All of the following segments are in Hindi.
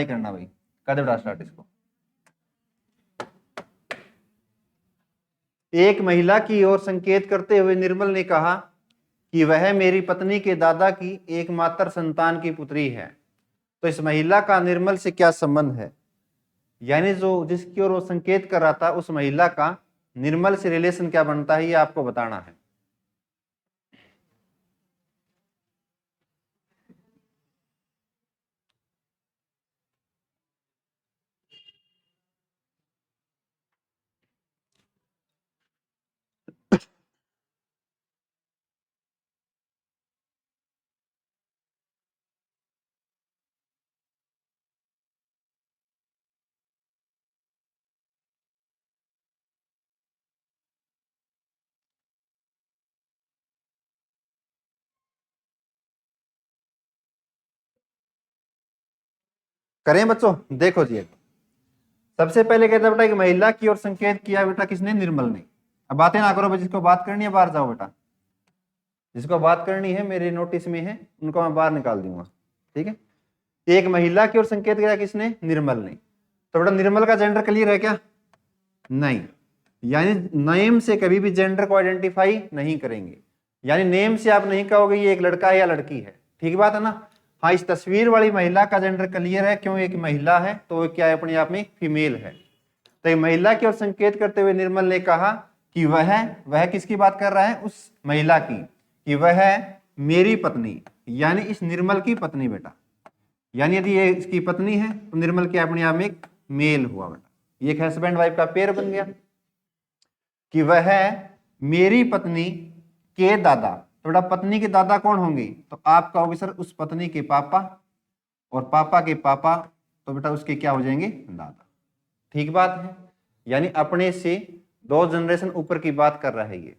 करना भाई, कर दे बेटा स्टार्ट इसको। एक महिला की ओर संकेत करते हुए निर्मल ने कहा कि वह मेरी पत्नी के दादा की एकमात्र संतान की पुत्री है। तो इस महिला का निर्मल से क्या संबंध है? यानी जो जिसकी ओर वो संकेत कर रहा था उस महिला का निर्मल से रिलेशन क्या बनता है, ये आपको बताना है। करें बच्चों, देखो जी, सबसे पहले कहता है बेटा कि महिला की ओर संकेत किया बेटा किसने? निर्मल ने। अब बातें ना करो, जिसको बात करनी है बाहर जाओ बेटा, जिसको बात करनी है मेरे नोटिस में है उनको मैं बाहर निकाल दूंगा, ठीक है। एक महिला की ओर संकेत किया किसने? निर्मल ने। तो बेटा निर्मल का जेंडर क्लियर है क्या? नहीं, यानी नेम से कभी भी जेंडर को आइडेंटिफाई नहीं करेंगे, यानी नेम से आप नहीं कहोगे ये एक लड़का है या लड़की है, ठीक बात है ना। हाँ, इस तस्वीर वाली महिला का जेंडर क्लियर है, क्यों? एक महिला है तो वो क्या है? अपने आप में फीमेल है। तो महिला की ओर संकेत करते हुए निर्मल ने कहा कि वह किसकी बात कर रहा है? उस महिला की, कि वह मेरी पत्नी, यानी इस निर्मल की पत्नी बेटा, यानी यदि ये इसकी पत्नी है तो निर्मल क्या अपने आप में एक मेल हुआ बेटा, ये एक हस्बैंड वाइफ का पेयर बन गया। कि वह मेरी पत्नी के दादा, तो बेटा पत्नी के दादा कौन होंगे? तो आप कहोगे सर उस पत्नी के पापा, और पापा के पापा, तो बेटा उसके क्या हो जाएंगे? दादा। ठीक बात है, यानी अपने से 2 जनरेशन ऊपर की बात कर रहा है ये।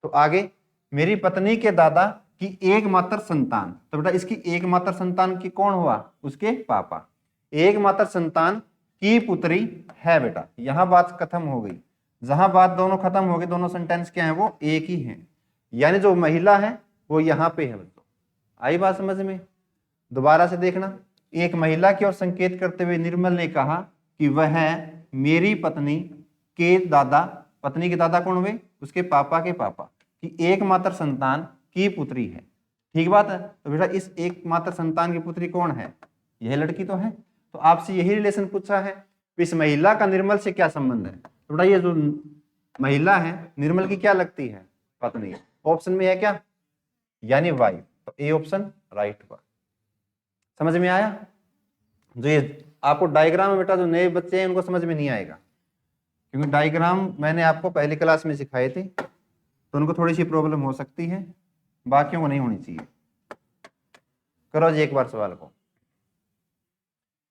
तो आगे, मेरी पत्नी के दादा की एकमात्र संतान, तो बेटा इसकी एकमात्र संतान की कौन हुआ? उसके पापा। एकमात्र संतान की पुत्री है बेटा, यहां बात खत्म हो गई। जहां बात दोनों खत्म हो गई, दोनों सेंटेंस क्या है? वो एक ही है, यानी जो महिला है वो यहां पे है बच्चों। आई बात समझ में? दोबारा से देखना, एक महिला की ओर संकेत करते हुए निर्मल ने कहा कि वह मेरी पत्नी के दादा, पत्नी के दादा कौन हुए? उसके पापा के पापा की एकमात्र संतान की पुत्री है। ठीक बात है। तो बेटा इस एकमात्र संतान की पुत्री कौन है? यह लड़की तो है। तो आपसे यही रिलेशन पूछा है, इस महिला का निर्मल से क्या संबंध है? तो बेटा ये जो महिला है निर्मल की क्या लगती है? पत्नी। ऑप्शन में है क्या? यानी वाइफ। तो ए ऑप्शन राइट हुआ। समझ में आया? जो ये आपको डायग्राम में बेटा जो नए बच्चे हैं उनको समझ में नहीं आएगा, क्योंकि डायग्राम मैंने आपको पहली क्लास में सिखाए थे, तो उनको थोड़ी सी प्रॉब्लम हो सकती है, बाकियों को नहीं होनी चाहिए। करो जी एक बार सवाल को।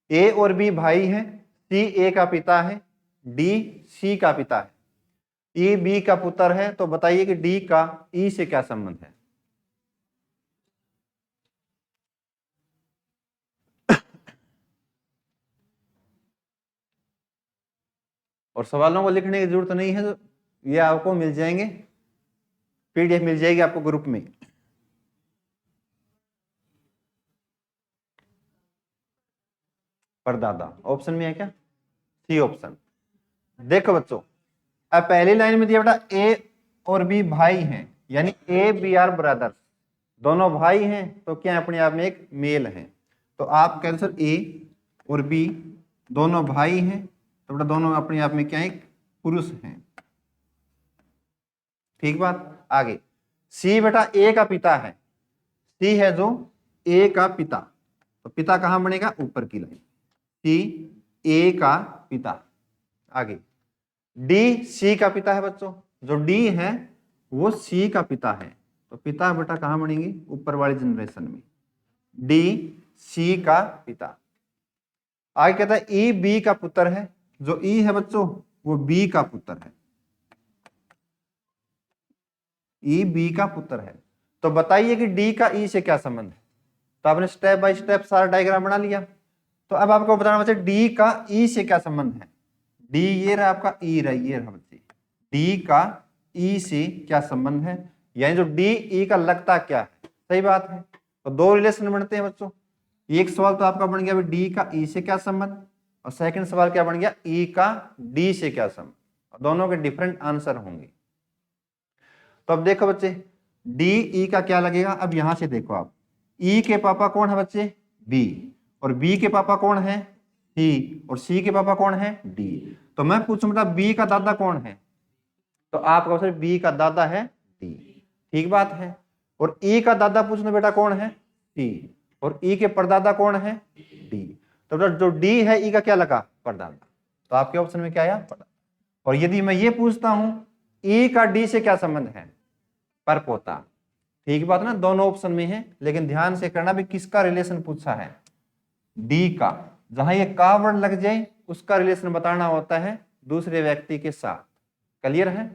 ए और बी भाई हैं, सी ए का पिता है, डी सी का पिता है, ई बी का पुत्र है, तो बताइए कि डी का ई से क्या संबंध है? और सवालों को लिखने की जरूरत नहीं है, तो ये आपको मिल जाएंगे, पीडीएफ मिल जाएगी आपको ग्रुप में। परदादा ऑप्शन में है क्या? C option. देखो बच्चों, अब पहली लाइन में दिया बेटा ए और बी भाई हैं, यानी ए बी आर ब्रदर्स, दोनों भाई हैं, तो क्या अपने आप में एक मेल है। तो आप कह सर ए और बी दोनों भाई हैं, तो बेटा दोनों अपने आप में क्या एक पुरुष हैं। ठीक बात। आगे, सी बेटा ए का पिता है, सी है जो ए का पिता, तो पिता कहां बनेगा? ऊपर की लाइन, सी ए का पिता। आगे, डी सी का पिता है बच्चों, जो डी है वो सी का पिता है, तो पिता बेटा कहां बनेंगे? ऊपर वाली जनरेशन में, डी सी का पिता। आगे कहता है ई बी का पुत्र है, जो ई है बच्चों वो बी का पुत्र है, ई बी का पुत्र है। तो बताइए कि डी का ई से क्या संबंध है? तो आपने स्टेप बाय स्टेप सारा डायग्राम बना लिया, तो अब आपको बताना बच्चे डी का ई से क्या संबंध है। डी ये रहा आपका, ई रहा ये रहा बच्चे, डी का ई से क्या संबंध है, यानी जो डी ई का लगता क्या है? सही बात है। तो 2 रिलेशन बनते हैं बच्चों, एक सवाल तो आपका बन गया डी का ई से क्या संबंध, और सेकंड सवाल क्या बन गया ई का डी से क्या संबंध। दोनों के डिफरेंट आंसर होंगे। तो अब देखो बच्चे, डी ई का क्या लगेगा। अब यहां से देखो आप, ई के पापा कौन है बच्चे, बी, और बी के पापा कौन है, सी, और सी के पापा कौन है, डी। तो मैं पूछूं बेटा बी का दादा कौन है, तो आपका आंसर बी का दादा है डी। ठीक बात है। और ई का दादा पूछना बेटा कौन है, सी, और ई के परदादा कौन है, डी। तो बेटा जो डी है ई का क्या लगा, परदादा। तो आपके ऑप्शन में क्या आया, परदादा। और यदि मैं ये पूछता हूं ई का डी से क्या संबंध है, परपोता। ठीक बात ना, दोनों ऑप्शन में है, लेकिन ध्यान से करना भी किसका रिलेशन पूछा है, डी का। जहां ये का वर्ड लग जाए उसका रिलेशन बताना होता है दूसरे व्यक्ति के साथ। क्लियर है।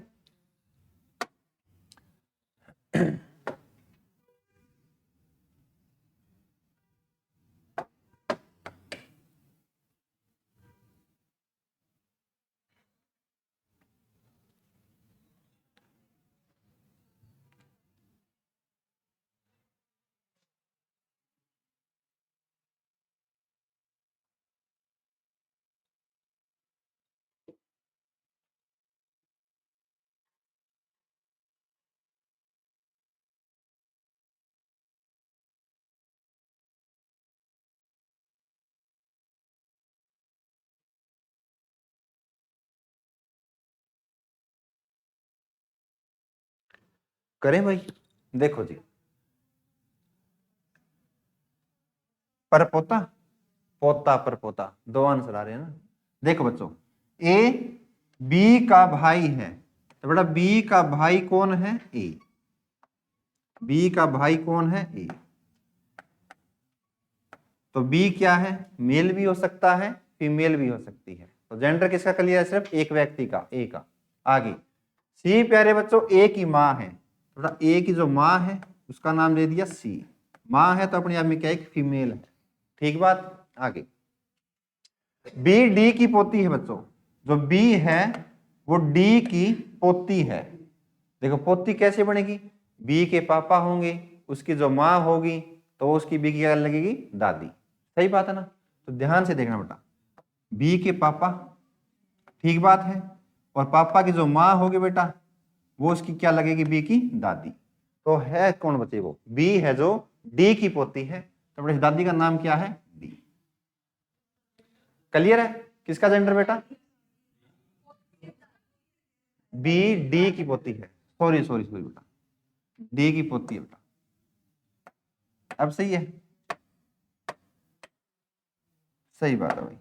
करें भाई, देखो जी, परपोता, पोता परपोता, दो आंसर आ रहे हैं ना। देखो बच्चों, ए बी का भाई है, तो बेटा बी का भाई कौन है, ए। बी का भाई कौन है, ए। तो बी क्या है, मेल भी हो सकता है फीमेल भी हो सकती है। तो जेंडर किसका क्लियर है, सिर्फ एक व्यक्ति का, ए का। आगे सी प्यारे बच्चों ए की माँ है, थोड़ा ए की जो माँ है उसका नाम दे दिया सी। माँ है तो अपने आप में क्या एक फीमेल है। ठीक बात। आगे बी डी की पोती है बच्चों, जो बी है वो डी की पोती है। देखो पोती कैसे बनेगी, बी के पापा होंगे, उसकी जो माँ होगी तो उसकी बी की क्या लगेगी, दादी। सही बात है ना। तो ध्यान से देखना बेटा, बी के पापा, ठीक बात है, और पापा की जो माँ होगी बेटा वो उसकी क्या लगेगी, बी की दादी। तो है कौन बचे, वो बी है जो डी की पोती है, तो बेटा दादी का नाम क्या है, डी। क्लियर है। किसका जेंडर बेटा, बी डी की पोती है, सॉरी सॉरी सॉरी बेटा, डी की पोती है बेटा। अब सही है, सही बात है भाई,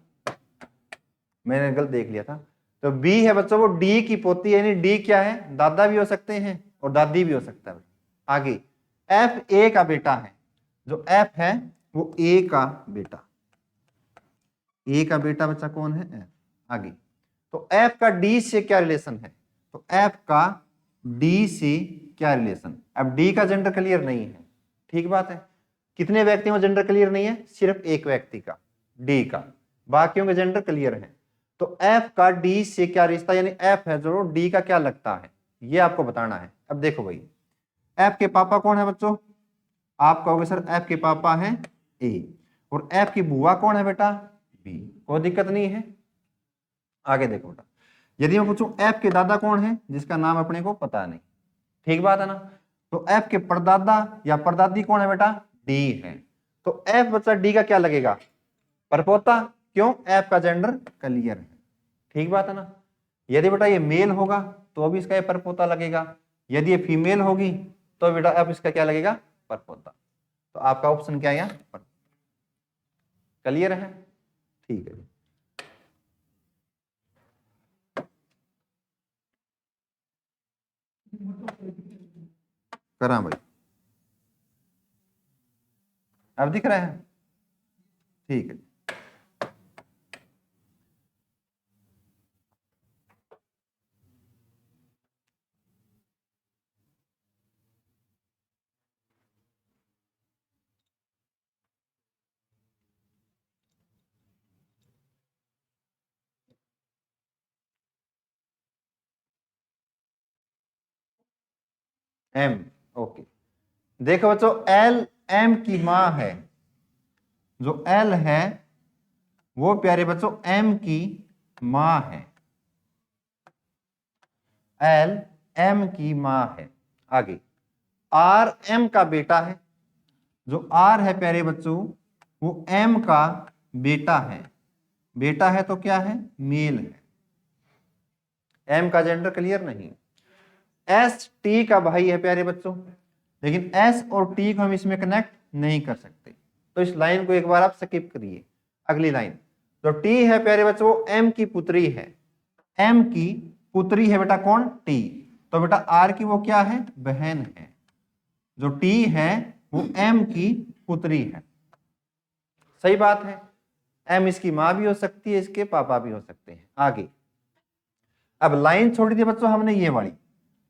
मैंने गलत देख लिया था। तो बी है बच्चों वो डी की पोती है, यानी डी क्या है, दादा भी हो सकते हैं और दादी भी हो सकता है। आगे एफ ए का बेटा है, जो एफ है वो ए का बेटा, ए का बेटा बच्चा कौन है, एफ। आगे तो एफ का डी से क्या रिलेशन है, तो एफ का डी से क्या रिलेशन। अब डी का जेंडर क्लियर नहीं है, ठीक बात है। कितने व्यक्तियों का जेंडर क्लियर नहीं है, सिर्फ एक व्यक्ति का, डी का, बाकियों के जेंडर क्लियर है। तो एफ का डी से क्या रिश्ता, यानी एफ है जो डी का क्या लगता है, ये आपको बताना है। अब देखो भाई, एफ के पापा कौन है बच्चों, आप कहोगे सर एफ के पापा हैं ए, और एफ की बुआ कौन है बेटा, बी। कोई दिक्कत नहीं है। आगे देखो बेटा, यदि मैं पूछूं एफ के दादा कौन है, जिसका नाम अपने को पता नहीं, ठीक बात है ना। तो एफ के परदादा या परदादी कौन है बेटा, डी है। तो एफ बच्चा डी का क्या लगेगा, परपोता। क्यों, एफ का जेंडर क्लियर है। ठीक बात है ना। यदि बेटा ये मेल होगा तो भी इसका ये परपोता लगेगा, यदि ये फीमेल होगी तो बेटा एफ इसका क्या लगेगा, परपोता। तो आपका ऑप्शन क्या है, क्लियर है। ठीक है, करा भाई, अब दिख रहा है, ठीक है। Um, okay. देखो बच्चों एल एम की माँ है, जो एल है वो प्यारे बच्चों एम की मां है, एल एम की मां है। आगे आर एम का बेटा है, जो आर है प्यारे बच्चों वो एम का बेटा है, बेटा है तो क्या है, मेल है। एम का जेंडर क्लियर नहीं। एस टी का भाई है प्यारे बच्चों, लेकिन एस और टी को हम इसमें कनेक्ट नहीं कर सकते, तो इस लाइन को एक बार आप स्किप करिए। अगली लाइन, जो टी है प्यारे बच्चों वो एम की पुत्री है, एम की पुत्री है बेटा कौन, टी, तो बेटा आर की वो क्या है, बहन है। जो टी है वो एम की पुत्री है, सही बात है। एम इसकी मां भी हो सकती है, इसके पापा भी हो सकते हैं। आगे अब लाइन छोड़ी थी बच्चों हमने ये वाली,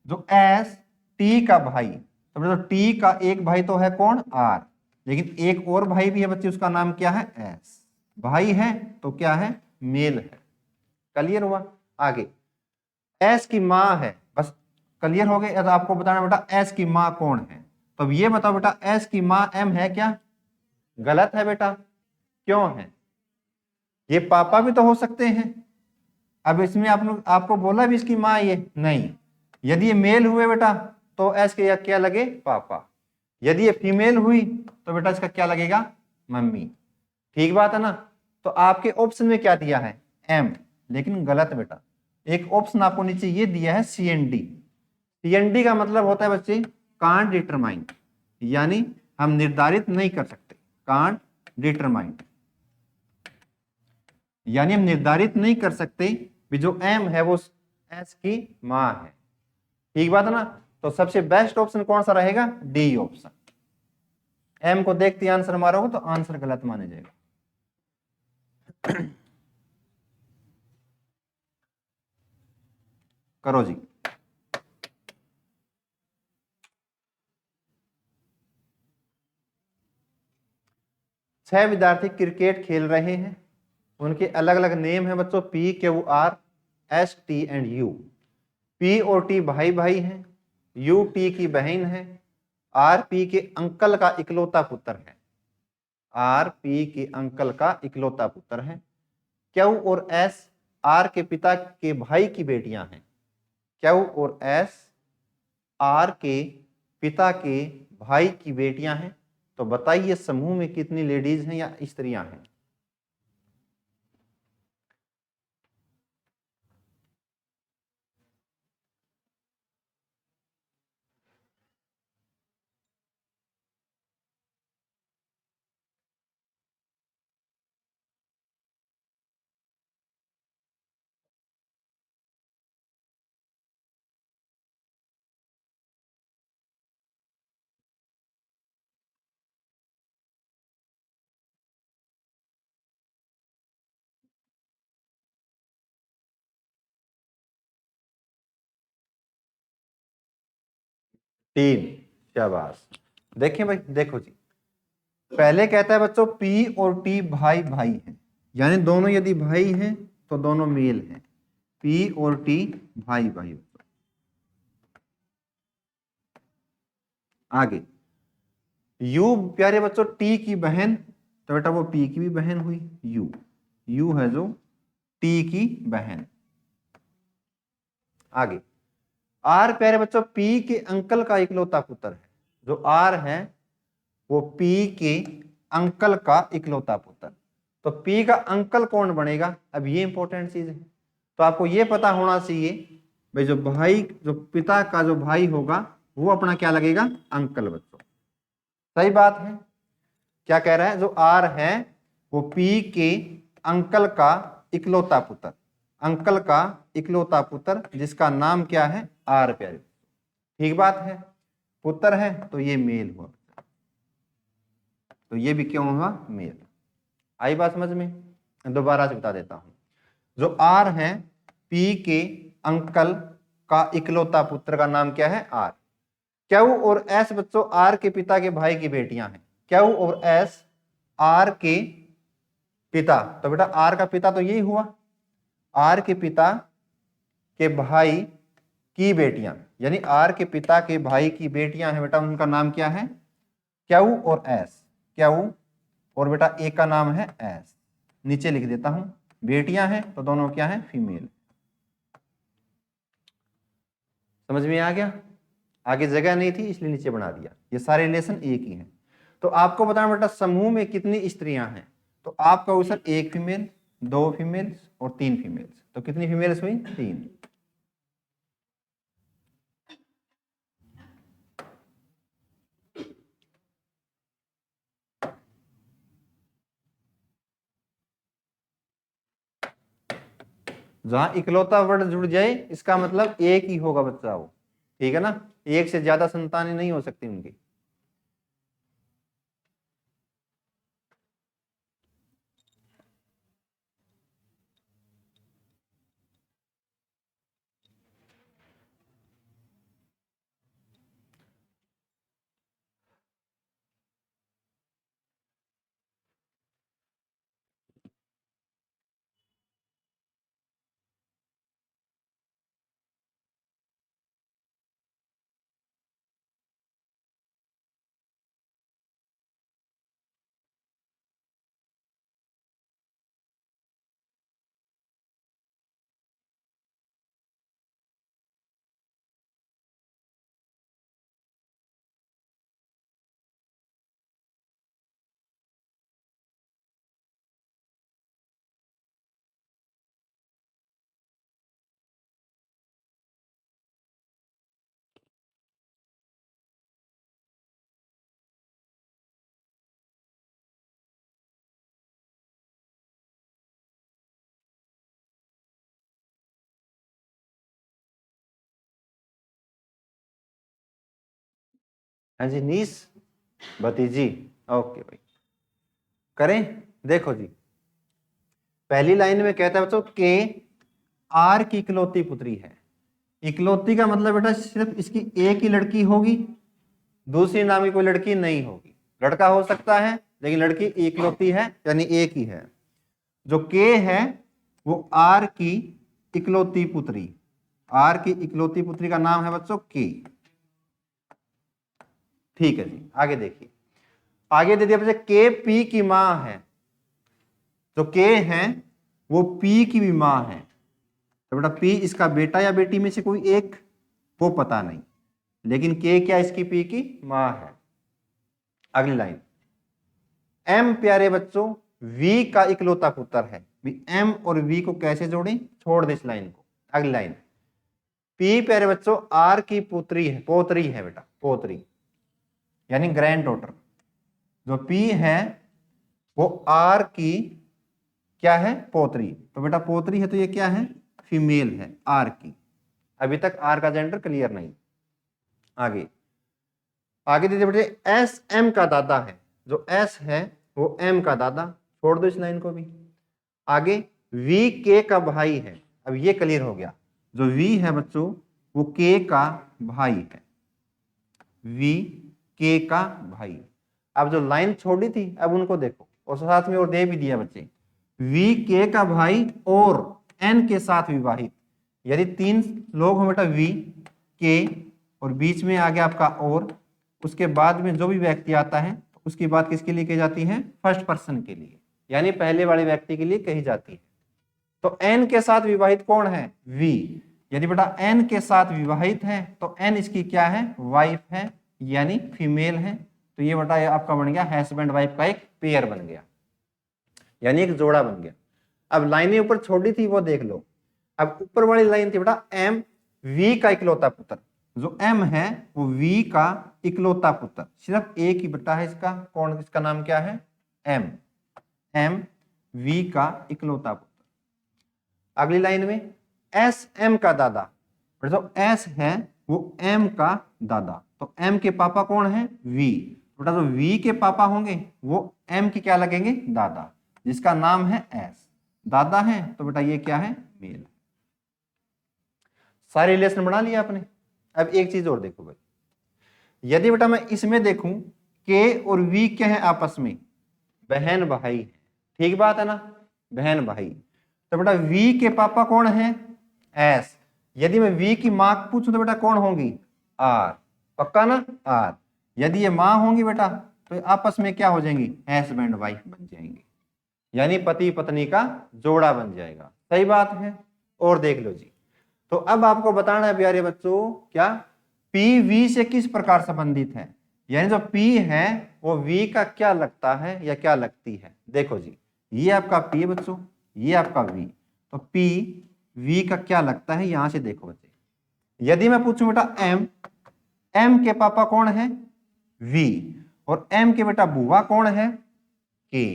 जो एस टी का भाई, तो मतलब टी का एक भाई तो है कौन, आर, लेकिन एक और भाई भी है बच्चे, उसका नाम क्या है, एस। भाई है तो क्या है, मेल है। क्लियर हुआ। आगे एस की मां है, बस क्लियर हो गए। तो आपको बताना बेटा एस की मां कौन है, तो अब ये बताओ बेटा एस की मां एम है क्या, गलत है बेटा। क्यों है, ये पापा भी तो हो सकते हैं। अब इसमें आपको बोला भी इसकी मां ये नहीं, यदि ये मेल हुए बेटा तो एस के क्या लगे, पापा। यदि ये फीमेल हुई तो बेटा इसका क्या लगेगा, मम्मी। ठीक बात है ना। तो आपके ऑप्शन में क्या दिया है, एम, लेकिन गलत बेटा। एक ऑप्शन आपको नीचे ये दिया है सीएनडी। सीएनडी का मतलब होता है बच्चे कांट डिटरमाइन, यानी हम निर्धारित नहीं कर सकते, कांट डिटरमाइन, यानी हम निर्धारित नहीं कर सकते भी जो एम है वो एस की मां है। ठीक बात है ना। तो सबसे बेस्ट ऑप्शन कौन सा रहेगा, डी ऑप्शन। एम को देखते आंसर मारोगे तो आंसर गलत माने जाएगा। करो जी। 6 विद्यार्थी क्रिकेट खेल रहे हैं, उनके अलग अलग नेम है बच्चों, P Q R S T and you. P और टी भाई भाई हैं, यू टी की बहन है, आर पी के अंकल का इकलौता पुत्र है, आर पी के अंकल का इकलौता पुत्र है। क्यू और एस आर के पिता के भाई की बेटियां हैं, क्यू और एस आर के पिता के भाई की बेटियां हैं। तो बताइए समूह में कितनी लेडीज हैं या स्त्रियां हैं। तीन, शाबाश। देखिए भाई, देखो जी, पहले कहता है बच्चों पी और टी भाई भाई हैं, यानी दोनों यदि भाई हैं तो दोनों मेल हैं, पी और टी भाई भाई। आगे यू प्यारे बच्चों टी की बहन, तो बेटा वो पी की भी बहन हुई, यू, यू है जो टी की बहन। आगे आर प्यारे बच्चों पी के अंकल का इकलौता पुत्र है, जो आर है वो पी के अंकल का इकलौता पुत्र। तो पी का अंकल कौन बनेगा, अब ये इंपॉर्टेंट चीज है। तो आपको ये पता होना चाहिए भाई जो भाई, जो पिता का जो भाई होगा वो अपना क्या लगेगा, अंकल बच्चों। सही बात है। क्या कह रहा है, जो आर है वो पी के अंकल का इकलौता पुत्र, अंकल का इकलौता पुत्र जिसका नाम क्या है, आर प्यारे। ठीक बात है, पुत्र है तो ये मेल हुआ, तो ये भी क्यों हुआ, मेल। आई बात समझ में। दोबारा से बता देता हूं, जो आर है पी के अंकल का इकलौता पुत्र का नाम क्या है, आर। क्यू और एस बच्चों आर के पिता के भाई की बेटियां हैं, क्यू और एस आर के पिता, तो बेटा आर का पिता तो यही हुआ, आर के पिता के भाई की बेटियां, यानी आर के पिता के भाई की बेटियां हैं बेटा, उनका नाम क्या है, क्यू और एस, क्यू और बेटा एक का नाम है एस। नीचे लिख देता हूं, बेटियां हैं तो दोनों क्या है, फीमेल। समझ में आ गया? आगे जगह नहीं थी इसलिए नीचे बना दिया। ये सारे रिलेशन एक ही हैं। तो आपको बताना बेटा समूह में कितनी स्त्रियां हैं, तो आपका होगा सर एक फीमेल, दो फीमेल्स और तीन फीमेल्स। तो कितनी फीमेल्स हुई, तीन। जहां इकलौता वर्ड जुड़ जाए इसका मतलब एक ही होगा बच्चा वो, ठीक है ना, एक से ज्यादा संतानें नहीं हो सकती उनकी। हाँ जी, नीस भतीजी, ओके भाई, करें। देखो जी, पहली लाइन में कहता है बच्चों के आर की इकलौती पुत्री है। इकलौती का मतलब बेटा सिर्फ इसकी एक ही लड़की होगी, दूसरी नाम की कोई लड़की नहीं होगी। लड़का हो सकता है लेकिन लड़की इकलौती है, यानी एक ही है। जो के है वो आर की इकलौती पुत्री, आर की इकलौती पुत्री का नाम है बच्चों के। ठीक है जी, आगे देखिए, आगे दे दिया बच्चे के पी की मां है। जो के है वो पी की भी मां है। तो बेटा पी इसका बेटा या बेटी में से कोई एक, वो पता नहीं, लेकिन के क्या इसकी पी की मां है। अगली लाइन, एम प्यारे बच्चों वी का इकलौता पुत्र है। एम और वी को कैसे जोड़ें, छोड़ दे इस लाइन को। अगली लाइन, पी प्यारे बच्चों आर की पुत्री है, पोत्री है बेटा, पोत्री यानी ग्रैंड डॉटर। जो पी है वो आर की क्या है, पोत्री। तो बेटा पोत्री है तो ये क्या है, फीमेल है आर की। अभी तक आर का जेंडर क्लियर नहीं। आगे आगे दीजिए बेटे एस एम का दादा है। जो एस है वो एम का दादा, छोड़ दो इस लाइन को भी। आगे वी के का भाई है। अब ये क्लियर हो गया, जो वी है बच्चों वो के का भाई है, वी के का भाई। अब जो लाइन छोड़ी थी अब उनको देखो, और साथ में और दे भी दिया बच्चे, वी के का भाई और एन के साथ विवाहित। यदि तीन लोग हो बेटा वी के और बीच में आ गया आपका और, उसके बाद में जो भी व्यक्ति आता है उसकी बात किसके लिए कही जाती है, फर्स्ट पर्सन के लिए, यानी पहले वाले व्यक्ति के लिए कही जाती है। तो एन के साथ विवाहित कौन है, वी। यदि बेटा एन के साथ विवाहित है तो एन इसकी क्या है, वाइफ है, यानी फीमेल है। तो ये बेटा आपका बन गया हस्बैंड वाइफ का एक पेयर बन गया, यानी एक जोड़ा बन गया। अब लाइनें ऊपर छोड़ी थी वो देख लो। अब ऊपर वाली लाइन थी बेटा एम वी का इकलौता पुत्र। जो एम है वो वी का इकलौता पुत्र, सिर्फ एक ही बेटा है इसका, कौन, इसका नाम क्या है, एम। एम वी का इकलौता पुत्र। अगली लाइन में एस एम का दादा। जो एस है वो एम का दादा। तो एम के पापा कौन है, वी। बेटा जो वी के पापा होंगे वो एम के क्या लगेंगे, दादा, जिसका नाम है एस। दादा है तो बेटा ये क्या है, मेल। सारे रिलेशन बना लिया आपने। अब एक चीज और देखो भाई, यदि बेटा मैं इसमें देखूं के और वी क्या है आपस में, बहन भाई है, ठीक बात है ना, बहन भाई। तो बेटा वी के पापा कौन है, एस। यदि मैं वी की मां पूछूं तो बेटा कौन होंगी, आर, पक्का ना, आर। यदि ये मां होंगी बेटा तो आपस में क्या हो जाएंगी, हस्बैंड वाइफ बन जाएंगे, यानी पति पत्नी का जोड़ा बन जाएगा। सही बात है। और देख लो जी, तो अब आपको बताना है प्यारे बच्चों, क्या पी वी से किस प्रकार संबंधित है, यानी जो पी है वो वी का क्या लगता है या क्या लगती है। देखो जी, ये आपका पी है बच्चों, ये आपका वी, तो पी वी का क्या लगता है, यहां से देखो बच्चे। यदि मैं पूछूं बेटा एम, एम के पापा कौन है, वी, और एम के बेटा बुआ कौन है, के।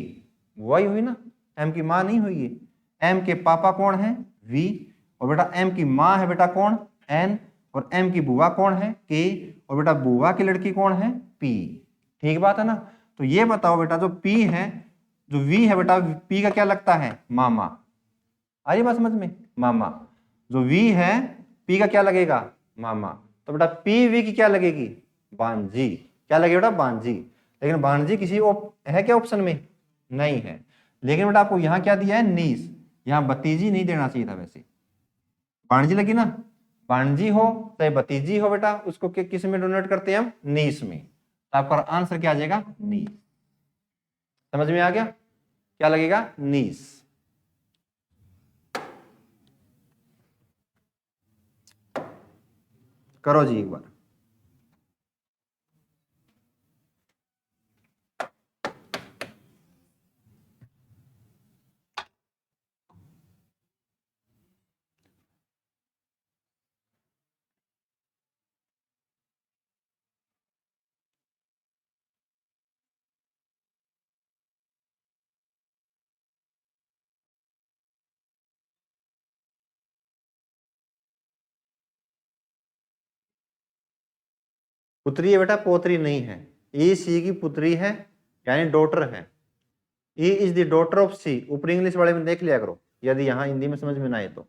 बुआ ही हुई ना, एम की मां नहीं हुई है। एम के पापा कौन है, वी, और बेटा एम की मां है बेटा कौन, एन, और एम की बुआ कौन है, के, और बेटा बुआ की लड़की कौन है, पी। ठीक बात है ना। तो ये बताओ बेटा, जो पी है, जो वी है बेटा, पी का क्या लगता है, मामा। आ रही बात समझ में, मामा। जो वी है, पी का क्या लगेगा, मामा। तो बेटा पी वी की क्या लगेगी, बांजी। क्या लगेगा बेटा, बांजी। लेकिन बांजी किसी है क्या ऑप्शन में, नहीं है। लेकिन बेटा आपको यहां क्या दिया है, नीस। यहां भतीजी नहीं देना चाहिए था, वैसे बाणजी लगी ना, बाणजी हो चाहे भतीजी हो बेटा, उसको किस में डोनेट करते हैं हम, नीस में। तो आपका आंसर क्या आ जाएगा, नीस। समझ में आ गया, क्या लगेगा, नीस। करो जी एक बार। पुत्री है बेटा, पोत्री नहीं है। ई सी की पुत्री है, यानी डॉटर है। E is the daughter of C. ऊपर इंग्लिश वाले में देख लिया करो, यदि यहां हिंदी में समझ में ना आए तो।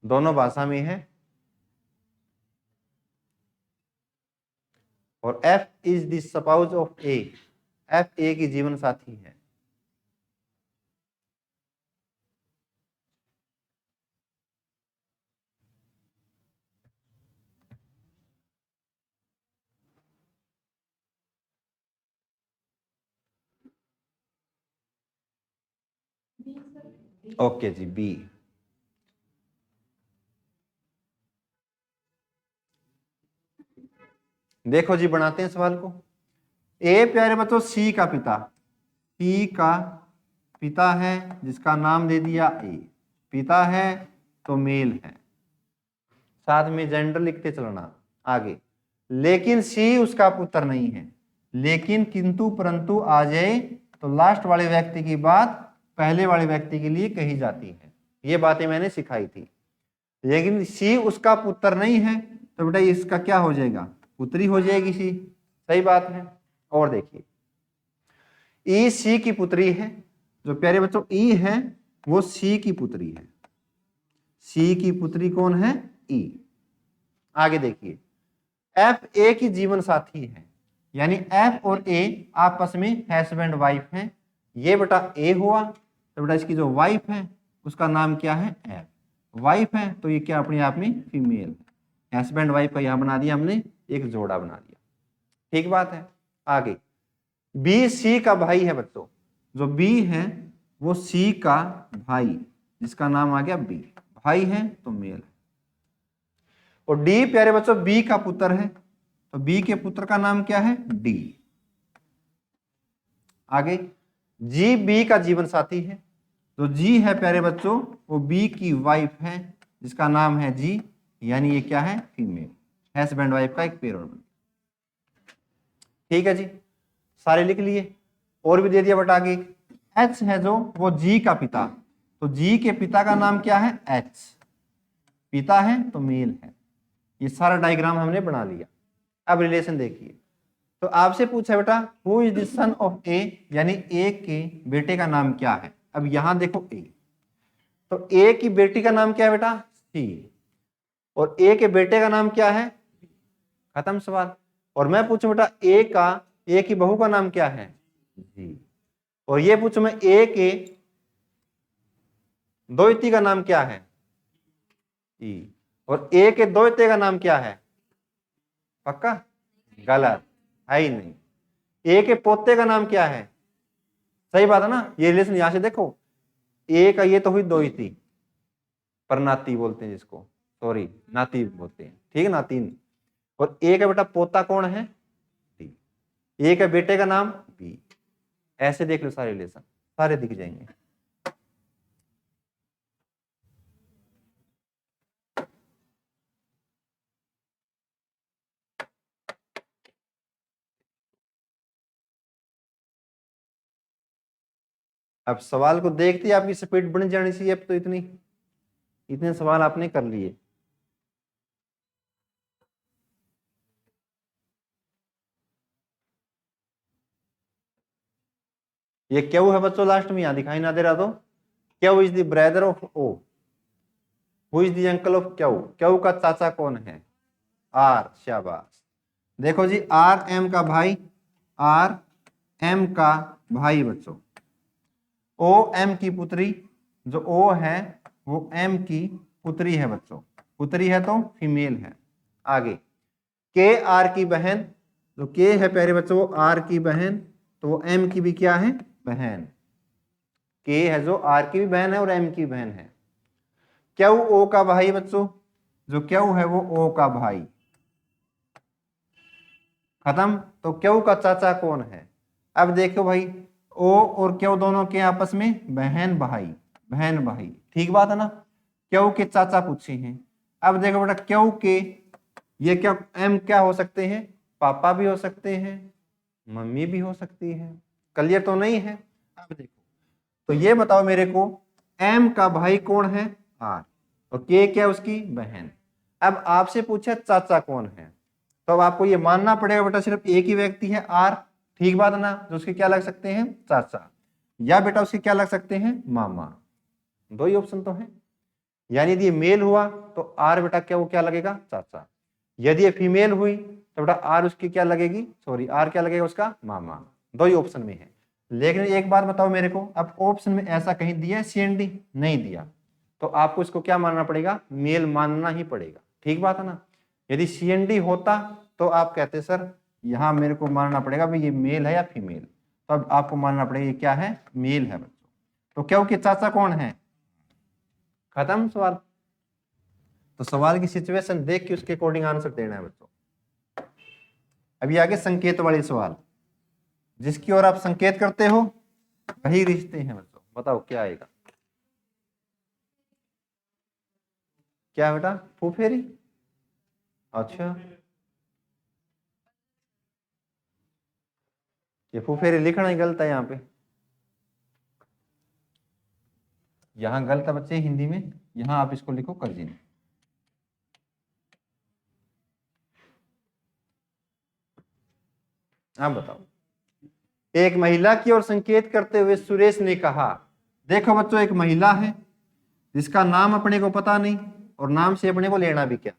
दोनों भाषा में है। और F is the spouse of A. F A की जीवन साथी है। ओके जी, बी। देखो जी, बनाते हैं सवाल को। ए प्यारे बच्चों सी का पिता, सी का पिता है जिसका नाम दे दिया ए। पिता है तो मेल है, साथ में जेंडर लिखते चलना आगे। लेकिन सी उसका पुत्र नहीं है। लेकिन किंतु परंतु आ जाए तो लास्ट वाले व्यक्ति की बात पहले वाले व्यक्ति के लिए कही जाती है। ये बातें मैंने सिखाई थी। लेकिन सी उसका पुत्र नहीं है, तो बेटा इसका क्या हो जाएगा, पुत्री हो जाएगी सी। सही बात है। और देखिए, ई सी की पुत्री है। जो प्यारे बच्चों ई है वो सी की पुत्री है। सी की पुत्री कौन है, ई। आगे देखिए, एफ ए की जीवन साथी है, यानी एफ और ए आपस में हस्बैंड वाइफ हैं। ये बेटा ए हुआ, तो बेटा इसकी जो वाइफ है उसका नाम क्या है, एफ। वाइफ है तो ये क्या अपने आप में फीमेल है। हस्बैंड वाइफ का यहां बना दिया हमने, एक जोड़ा बना दिया। ठीक बात है। आगे, बी सी का भाई है बच्चों। जो बी है वो सी का भाई, जिसका नाम आ गया बी। भाई है तो मेल है। और डी प्यारे बच्चों बी का पुत्र है, तो बी के पुत्र का नाम क्या है, डी। आगे, जी बी का जीवन साथी है। तो जी है प्यारे बच्चों वो बी की वाइफ है, जिसका नाम है जी, यानी ये क्या है, फीमेल। हस्बैंड वाइफ का एक पेयर बन। ठीक है जी, सारे लिख लिए। और भी दे दिया बटा आगे, एच है जो वो जी का पिता। तो जी के पिता का नाम क्या है, एच। पिता है तो मेल है। ये सारा डायग्राम हमने बना लिया। अब रिलेशन देखिए। तो आपसे पूछा बेटा who is the son of A, यानी ए के बेटे का नाम क्या है। अब यहां देखो ए, तो ए की बेटी का नाम क्या है बेटा, सी। और ए के बेटे का नाम क्या है, खत्म सवाल। और मैं पूछूं बेटा ए की बहू का नाम क्या है, जी। और ये पूछूं मैं ए के दोहिती का नाम क्या है, ई। और ए के दोहिते का नाम क्या है, पक्का, गलत। है ही नहीं। ए के पोते का नाम क्या है? सही बात है ना, ये रिलेशन यहां से देखो, ए का ये तो हुई दो ही थी, पर नाती बोलते हैं जिसको, सॉरी नाती बोलते हैं, ठीक है, नातीन। और ए का बेटा पोता कौन है? डी। ए का बेटे का नाम बी। ऐसे देख लो सारे रिलेशन, सारे दिख जाएंगे। अब सवाल को देखते ही आपकी स्पीड बढ़ जानी चाहिए। अब तो इतने सवाल आपने कर लिए। ये क्यू है बच्चों, लास्ट में यहां दिखाई ना दे रहा तो, Q is the brother of O, who is the uncle of Q, Q का चाचा कौन है? आर। शाबाश। देखो जी, आर एम का भाई, आर एम का भाई बच्चों, ओ एम की पुत्री, जो ओ है वो एम की पुत्री है बच्चों, पुत्री है तो फीमेल है। आगे के आर की बहन, जो के है प्यारे बच्चों वो आर की बहन, तो वो एम की भी क्या है? बहन। के है जो आर की भी बहन है और एम की बहन है। क्यू ओ का भाई बच्चों, जो क्यू है वो ओ का भाई। खत्म। तो क्यू का चाचा कौन है? अब देखो भाई, ओ और क्यू दोनों के आपस में बहन भाई, बहन भाई, ठीक बात है ना। क्यू के चाचा पूछे हैं। अब देखो बेटा, क्यू के ये क्या एम क्या हो सकते हैं? पापा भी हो सकते हैं, मम्मी भी हो सकती है। क्लियर तो नहीं है? अब देखो, तो ये बताओ मेरे को, एम का भाई कौन है? आर। और के क्या उसकी बहन। अब आपसे पूछा चाचा कौन है, तो अब आपको ये मानना पड़ेगा बेटा सिर्फ एक ही व्यक्ति है आर, ठीक बात है ना, जो उसके क्या लग सकते हैं? चाचा, या बेटा उसके क्या लग सकते हैं? मामा। दो ही ऑप्शन तो है। यानी यदि ये मेल हुआ तो आर बेटा क्या वो क्या लगेगा? चाचा। यदि ये फीमेल हुई तो बेटा आर उसकी क्या लगेगी? सॉरी, आर क्या लगेगा उसका? मामा। दो ही ऑप्शन में है। लेकिन एक बात बताओ मेरे को, अब ऑप्शन में ऐसा कहीं दिया है सीएनडी? नहीं दिया, तो आपको इसको क्या मानना पड़ेगा? मेल मानना ही पड़ेगा, ठीक बात है ना। यदि सीएनडी होता तो आप कहते सर यहाँ मेरे को मानना पड़ेगा भाई ये मेल है या फीमेल, तो अब आपको मानना पड़ेगा ये क्या है? मेल है बच्चों। तो क्या उसके चाचा कौन है? खत्म सवाल। तो सवाल की सिचुएशन देख के उसके अकॉर्डिंग आंसर देना है बच्चों। अभी आगे संकेत वाले सवाल, जिसकी ओर आप संकेत करते हो वही रिश्ते हैं बच्चों। बताओ क्या आएगा? क्या बेटा? फूफेरी? अच्छा, ये फूफेरी लिखना ही गलत है यहाँ पे। यहाँ गलत है बच्चे हिंदी में, यहाँ आप इसको लिखो कर्जिन। आप बताओ। एक महिला की ओर संकेत करते हुए सुरेश ने कहा, देखो बच्चों एक महिला है जिसका नाम अपने को पता नहीं और नाम से अपने को लेना भी क्या,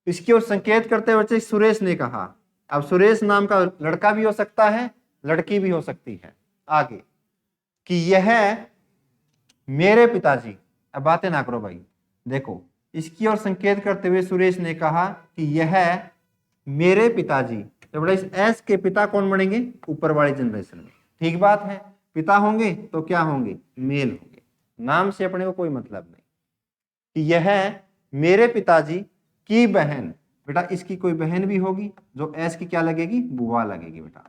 इसकी ओर संकेत करते हुए बच्चे सुरेश ने कहा। अब सुरेश नाम का लड़का भी हो सकता है, लड़की भी हो सकती है। आगे कि यह मेरे पिताजी, अब बातें ना करो भाई। देखो, इसकी ओर संकेत करते हुए सुरेश ने कहा कि यह मेरे पिताजी, तो बड़ा इस एस के पिता कौन बनेंगे? ऊपर वाली जनरेशन में, ठीक बात है। पिता होंगे तो क्या होंगे? मेल होंगे। नाम से अपने को कोई मतलब नहीं। कि यह मेरे पिताजी की बहन, बेटा इसकी कोई बहन भी होगी जो एस की क्या लगेगी? बुआ लगेगी बेटा,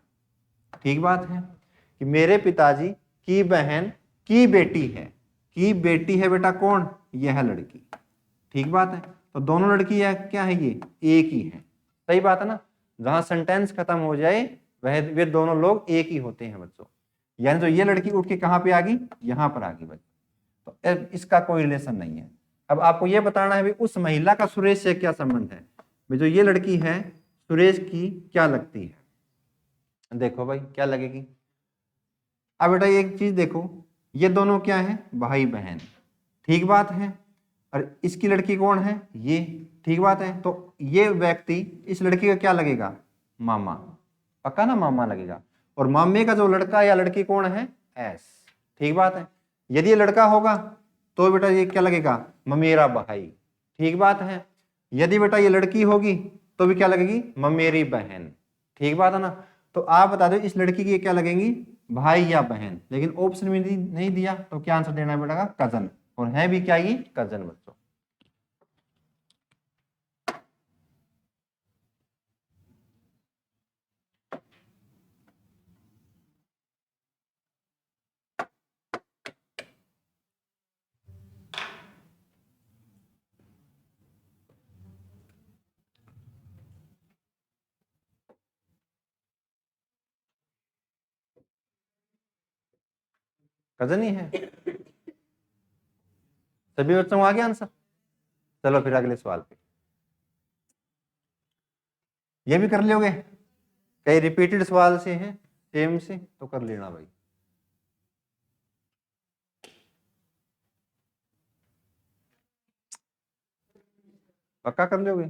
ठीक बात है। कि मेरे पिताजी की बहन की बेटी है, की बेटी है बेटा कौन? यह लड़की, ठीक बात है। तो दोनों लड़की है क्या है? ये एक ही है, सही बात है ना। जहां सेंटेंस खत्म हो जाए वह वे दोनों लोग एक ही होते हैं बच्चों। यानी तो ये लड़की उठ के कहां पे आ गई? यहां पर आ गई बच्चों। तो इसका कोई रिलेशन नहीं है। अब आपको ये बताना है भी उस महिला का सुरेश से क्या संबंध है। भाई जो ये लड़की है सुरेश की क्या लगती है? देखो भाई क्या लगेगी। अब बेटा एक चीज देखो, ये दोनों क्या है? भाई बहन, ठीक बात है। और इसकी लड़की कौन है? ये, ठीक बात है। तो ये व्यक्ति इस लड़की का क्या लगेगा? मामा, पक्का ना, मामा लगेगा। और मामे का जो लड़का या लड़की कौन है? एस, ठीक बात है। यदि ये लड़का होगा तो बेटा ये क्या लगेगा? ममेरा भाई, ठीक बात है। यदि बेटा ये लड़की होगी तो भी क्या लगेगी? ममेरी बहन, ठीक बात है ना। तो आप बता दो इस लड़की की क्या लगेंगी, भाई या बहन, लेकिन ऑप्शन में नहीं दिया तो क्या आंसर देना पड़ेगा, कजन, और है भी क्या, ये कजन बच्चों। कजन ही है। सभी बच्चों को आ गया आंसर। चलो फिर अगले सवाल पे, ये भी कर लोगे, कई रिपीटेड सवाल से हैं सेम से, तो कर लेना भाई। पक्का कर लोगे,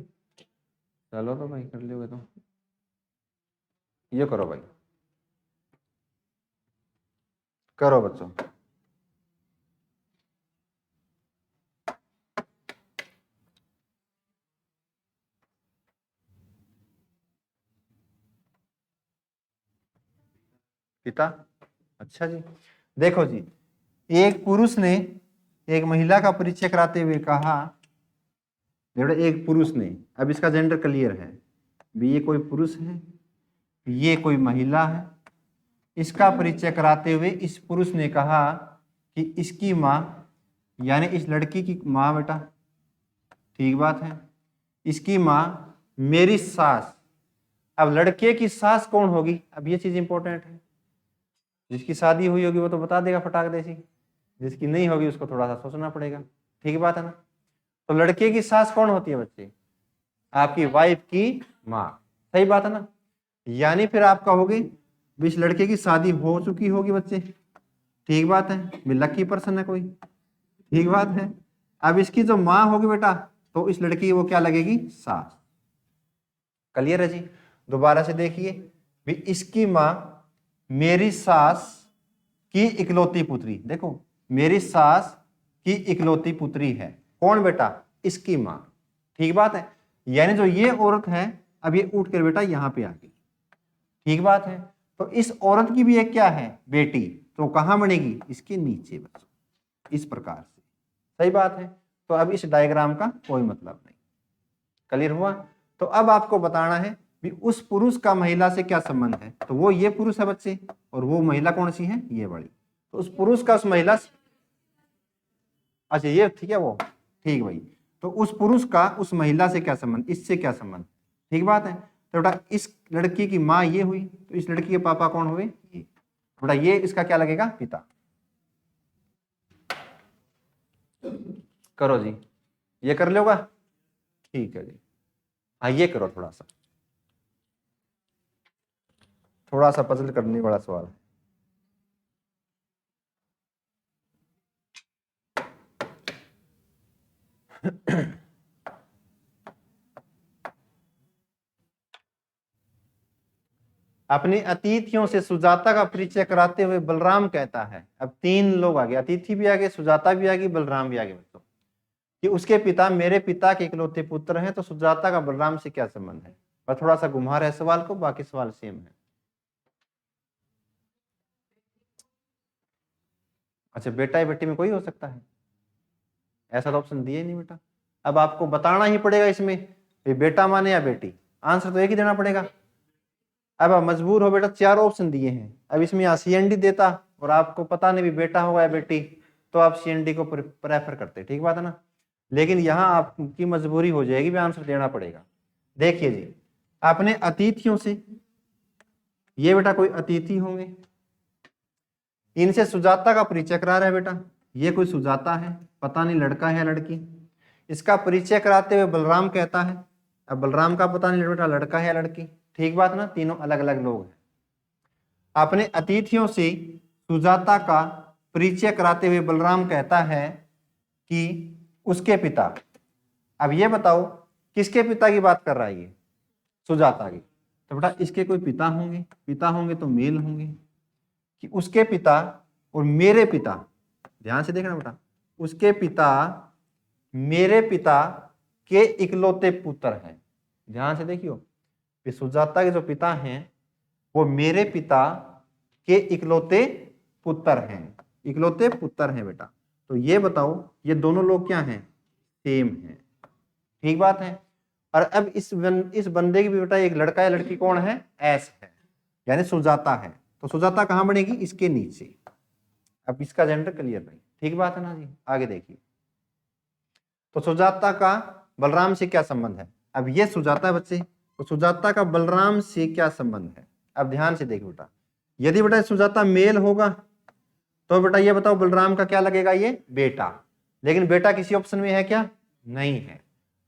चलो तो भाई कर लोगे तो ये करो भाई, करो बच्चों। पिता, अच्छा जी। देखो जी, एक पुरुष ने एक महिला का परिचय कराते हुए कहा, एक पुरुष ने, अब इसका जेंडर क्लियर है भी, ये कोई पुरुष है, ये कोई महिला है। इसका परिचय कराते हुए इस पुरुष ने कहा कि इसकी माँ, यानी इस लड़की की माँ बेटा, ठीक बात है, इसकी माँ मेरी सास। अब लड़के की सास कौन होगी, अब ये चीज इंपॉर्टेंट है। जिसकी शादी हुई होगी वो तो बता देगा फटाक देसी, जिसकी नहीं होगी उसको थोड़ा सा सोचना पड़ेगा, ठीक बात है ना। तो लड़के की सास कौन होती है बच्चे, आपकी वाइफ की माँ, सही बात है ना। यानी फिर आप कहोगे इस लड़के की शादी हो चुकी होगी बच्चे, ठीक बात है, लकी पर्सन है कोई, ठीक बात है। अब इसकी जो माँ होगी बेटा, तो इस लड़की की वो क्या लगेगी, सास। क्लियर है जी। दोबारा से देखिए भी, इसकी माँ मेरी सास की इकलौती पुत्री, देखो मेरी सास की इकलौती पुत्री है, कौन बेटा, इसकी माँ, ठीक बात है। यानी जो ये औरत है, अब ये उठ कर बेटा यहाँ पे आ गई, ठीक बात है। तो इस औरत की भी एक क्या है, बेटी, तो कहां बनेगी, इसके नीचे बच्चों, इस प्रकार से, सही बात है। तो अब इस डायग्राम का कोई मतलब नहीं, क्लियर हुआ। तो अब आपको बताना है भी उस पुरुष का महिला से क्या संबंध है, तो वो ये पुरुष है बच्चे, और वो महिला कौन सी है, ये बड़ी। तो उस पुरुष का उस महिला से, अच्छा ये ठीक है वो, ठीक भाई। तो उस पुरुष का उस महिला से क्या संबंध, इससे क्या संबंध, ठीक बात है। तो बेटा इस लड़की की माँ ये हुई, तो इस लड़की के पापा कौन हुए, ये। बेटा ये इसका क्या लगेगा, पिता। करो जी, ये कर लोगा, ठीक है जी। हाँ ये करो, थोड़ा सा पजल करने वाला सवाल है। अपनी अतिथियों से सुजाता का परिचय कराते हुए बलराम कहता है, अब तीन लोग आ गए, अतिथि भी आ गए, सुजाता भी आ गई, बलराम भी आ गए बच्चों, कि उसके पिता मेरे पिता के इकलौते पुत्र हैं, तो सुजाता का बलराम से क्या संबंध है। बस थोड़ा सा घुमा रहे सवाल को, बाकी सवाल सेम है। अच्छा बेटा या बेटी में कोई हो सकता है, ऐसा तो ऑप्शन दिए नहीं बेटा। अब आपको बताना ही पड़ेगा इसमें बेटा माने या बेटी, आंसर तो एक ही देना पड़ेगा। अब आप मजबूर हो बेटा, चार ऑप्शन दिए हैं, अब इसमें यहाँ CND देता और आपको पता नहीं भी बेटा होगा या बेटी, तो आप CND को प्रेफर करते, ठीक बात है ना। लेकिन यहाँ आपकी मजबूरी हो जाएगी भी आंसर देना पड़ेगा। देखिए जी, आपने अतिथियों से, ये बेटा कोई अतिथि होंगे, इनसे सुजाता का परिचय करा रहा है बेटा, ये कोई सुजाता है, पता नहीं लड़का है या लड़की। इसका परिचय कराते हुए बलराम कहता है, अब बलराम का पता नहीं बेटा लड़का है या लड़की, ठीक बात ना, तीनों अलग अलग लोग हैं। अपने अतिथियों से सुजाता का परिचय कराते हुए बलराम कहता है कि उसके पिता, अब ये बताओ किसके पिता की बात कर रहा है ये, सुजाता की। तो बेटा इसके कोई पिता होंगे तो मेल होंगे, कि उसके पिता और मेरे पिता, ध्यान से देखना बेटा, उसके पिता मेरे पिता के इकलौते पुत्र हैं, ध्यान से देखियो, सुजाता के जो पिता हैं वो मेरे पिता के इकलौते पुत्र हैं, इकलौते पुत्र हैं बेटा। तो ये बताओ ये दोनों लोग क्या हैं, सेम हैं, ठीक बात है। और अब इस बंदे की भी बेटा एक लड़का है, लड़की कौन है, एस है, यानी सुजाता है। तो सुजाता कहां बनेगी, इसके नीचे। अब इसका जेंडर क्लियर नहीं, ठीक बात है ना जी। आगे देखिए, तो सुजाता का बलराम से क्या संबंध है। अब ये सुजाता है बच्चे, तो सुजाता का बलराम से क्या संबंध है। अब ध्यान से देखो बेटा, यदि बेटा सुजाता मेल होगा तो बेटा ये बताओ बलराम का क्या लगेगा, ये बेटा। लेकिन बेटा किसी ऑप्शन में है क्या, नहीं है।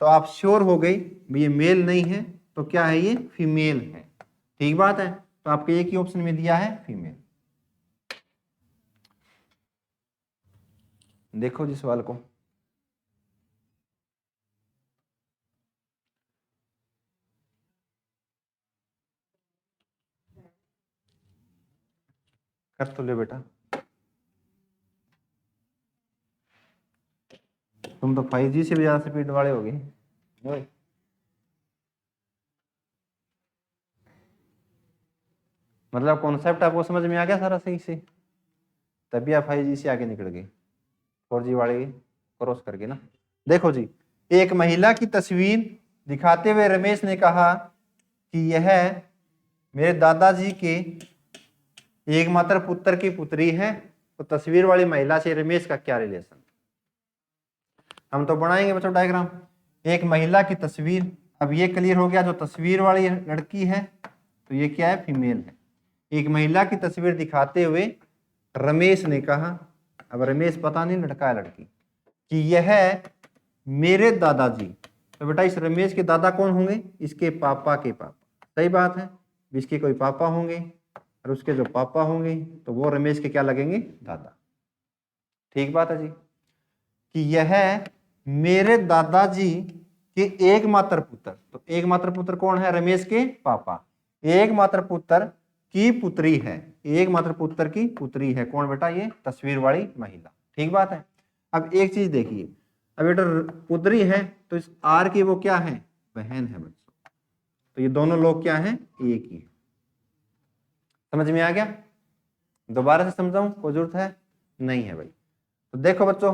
तो आप श्योर हो गई ये मेल नहीं है, तो क्या है, ये फीमेल है, ठीक बात है। तो आपके एक ही ऑप्शन में दिया है फीमेल। देखो जी सवाल को, कर तो ले बेटा, तुम तो 5G से भी ज्यादा स्पीड वाले हो गए। मतलब कॉन्सेप्ट आपको समझ में आ गया सारा सही से, तभी आप 5G से आगे निकल गए, 4G वाले क्रॉस करके ना। देखो जी, एक महिला की तस्वीर दिखाते हुए रमेश ने कहा कि यह मेरे दादाजी के एकमात्र पुत्र की पुत्री है। तो तस्वीर वाली महिला से रमेश का क्या रिलेशन, हम तो बनाएंगे बच्चों डायग्राम। एक महिला की तस्वीर, अब ये क्लियर हो गया, जो तस्वीर वाली लड़की है तो ये क्या है, फीमेल है। एक महिला की तस्वीर दिखाते हुए रमेश ने कहा, अब रमेश पता नहीं लड़का है लड़की, कि यह मेरे दादाजी। तो बेटा इस रमेश के दादा कौन होंगे, इसके पापा के पापा, सही बात है। इसके कोई पापा होंगे और उसके जो पापा होंगे तो वो रमेश के क्या लगेंगे, दादा, ठीक बात है जी। कि यह मेरे दादाजी के एकमात्र पुत्र, तो एकमात्र पुत्र कौन है, रमेश के पापा, एकमात्र पुत्र की पुत्री है, एकमात्र पुत्र की पुत्री है कौन बेटा, ये तस्वीर वाली महिला, ठीक बात है। अब एक चीज देखिए, अब बेटा पुत्री है तो इस आर की वो क्या है, बहन है बच्चों। तो ये दोनों लोग क्या हैं, एक ही है। समझ में आ गया, दोबारा से समझाऊं, कोई जरूरत है नहीं है भाई। तो देखो बच्चों,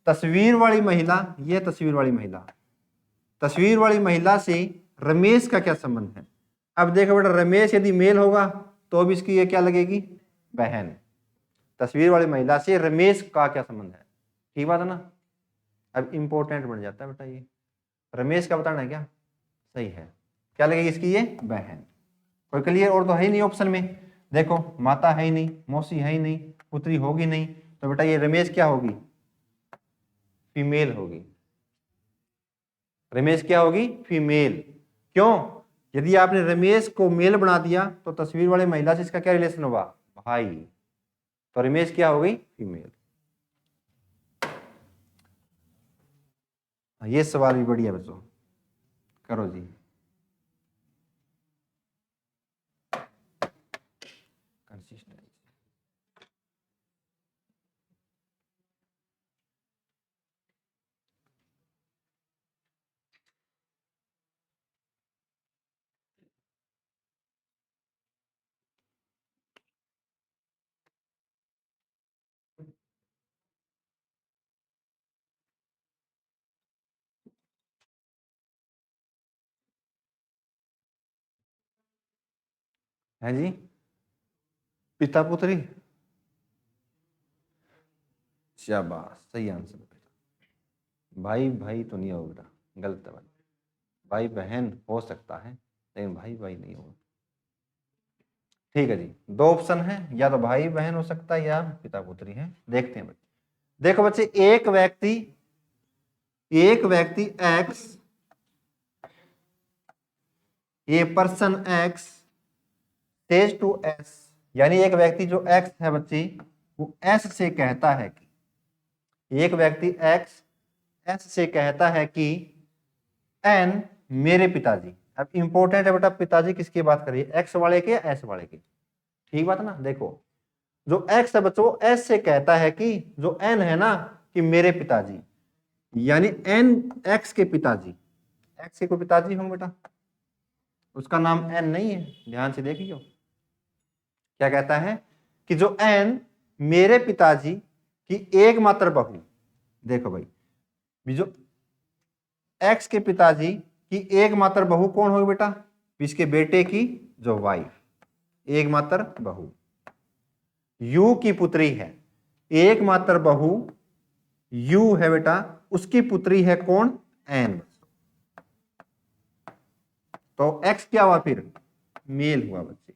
तस्वीर वाली महिला, ये तस्वीर वाली महिला, तस्वीर वाली महिला से रमेश का क्या संबंध है। अब देखो बेटा, रमेश यदि मेल होगा तो अब इसकी ये क्या लगेगी, बहन। तस्वीर वाली महिला से रमेश का क्या संबंध है, ठीक बात है ना। अब इंपॉर्टेंट बन जाता है बेटा, ये रमेश का बताना है क्या, सही है, क्या लगेगी इसकी, ये बहन। कोई क्लियर और तो है ही नहीं ऑप्शन में, देखो माता है ही नहीं, मौसी है ही नहीं, पुत्री होगी नहीं, तो बेटा ये रमेश क्या होगी, फीमेल होगी। रमेश क्या होगी, फीमेल। क्यों, यदि आपने रमेश को मेल बना दिया तो तस्वीर वाले महिला से इसका क्या रिलेशन होगा, भाई। तो रमेश क्या हो गई, फीमेल। ये सवाल भी बढ़िया बच्चों, करो जी। कंसिस्टेंसी, है जी, पिता पुत्री, शाबाश, सही आंसर बेटा। भाई भाई तो नहीं होगा बेटा, गलत है भाई। भाई बहन हो सकता है लेकिन भाई भाई नहीं होगा, ठीक है जी। दो ऑप्शन है, या तो भाई बहन हो सकता है या पिता पुत्री है, देखते हैं बच्चे। देखो बच्चे, एक व्यक्ति X, a person X says to S, यानी एक व्यक्ति जो एक्स है बच्चे वो एस से कहता है कि, एक व्यक्ति एक्स एस से कहता है कि एन मेरे पिताजी। अब इंपॉर्टेंट है बेटा, पिताजी किसकी बात करिए, एक्स वाले के या एस वाले के, ठीक बात है ना। देखो जो एक्स है बच्चों वो एस से कहता है कि जो एन है ना, कि मेरे पिताजी, यानी एन एक्स के पिताजी, एक्स के कोई पिताजी होंगे बेटा, उसका नाम एन नहीं है। ध्यान से देखियो क्या कहता है कि जो एन मेरे पिताजी की एकमात्र बहू, देखो भाई जो एक्स के पिताजी की एकमात्र बहू कौन होगी बेटा, इसके बेटे की जो वाइफ, एकमात्र बहू यू की पुत्री है, एकमात्र बहू यू है बेटा, उसकी पुत्री है कौन, एन। तो एक्स क्या हुआ फिर, मेल हुआ बच्चे।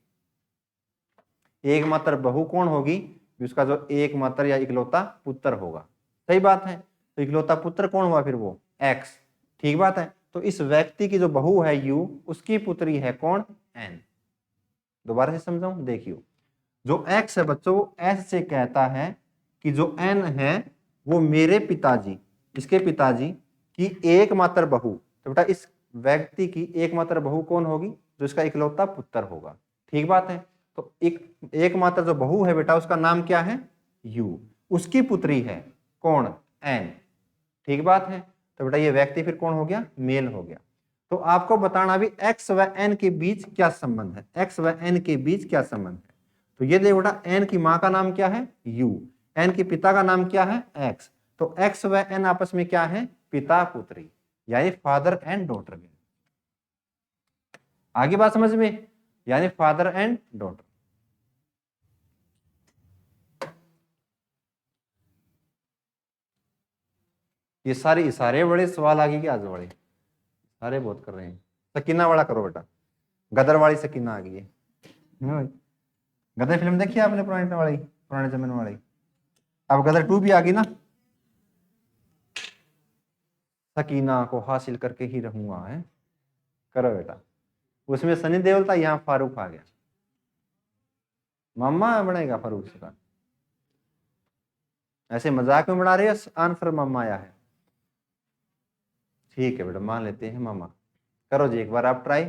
एकमात्र बहू कौन होगी, उसका जो एकमात्र या इकलौता पुत्र होगा। सही बात है, तो इकलौता पुत्र कौन हुआ फिर, वो एक्स। ठीक बात है, तो इस व्यक्ति की जो बहू है यू, उसकी पुत्री है कौन, एन। दोबारा से समझाऊं, देखियो जो एक्स है बच्चों, वो एस से कहता है कि जो एन है वो मेरे पिताजी, इसके पिताजी की एकमात्र बहू। तो बेटा इस व्यक्ति की एकमात्र बहू कौन होगी, जो इसका इकलौता पुत्र होगा। ठीक बात है, तो एकमात्र जो बहू है बेटा उसका नाम क्या है, यू, उसकी पुत्री है कौन, एन। ठीक बात है, तो बेटा ये व्यक्ति फिर कौन हो गया, मेल हो गया। तो आपको बताना भी एक्स व एन के बीच क्या संबंध है, एक्स व एन के बीच क्या संबंध है। तो ये देखो बेटा, एन की माँ का नाम क्या है, यू, एन के पिता का नाम क्या है, एक्स। तो एक्स व एन आपस में क्या है, पिता पुत्री, यानी फादर एंड डॉटर। आगे बात समझ में, यानी फादर एंड डॉटर। ये सारे इशारे बड़े सवाल आगे के आज बड़े सारे बहुत कर रहे हैं। सकीना वाला करो बेटा, गदर वाली सकीना आ गई है भाई। गदर फिल्म देखी आपने, पुराने जमाने वाली। अब गदर 2 भी आ गई ना, सकीना को हासिल करके ही रहूंगा है, करो बेटा। उसमें सनी देओल था, यहाँ फारूक आ गया, मामा बनेगा फारूक से। ऐसे मजाक में बना रहे हो, आंसर मामा आया है। ठीक है बेटा, मान लेते हैं मामा। करो जी एक बार आप ट्राई,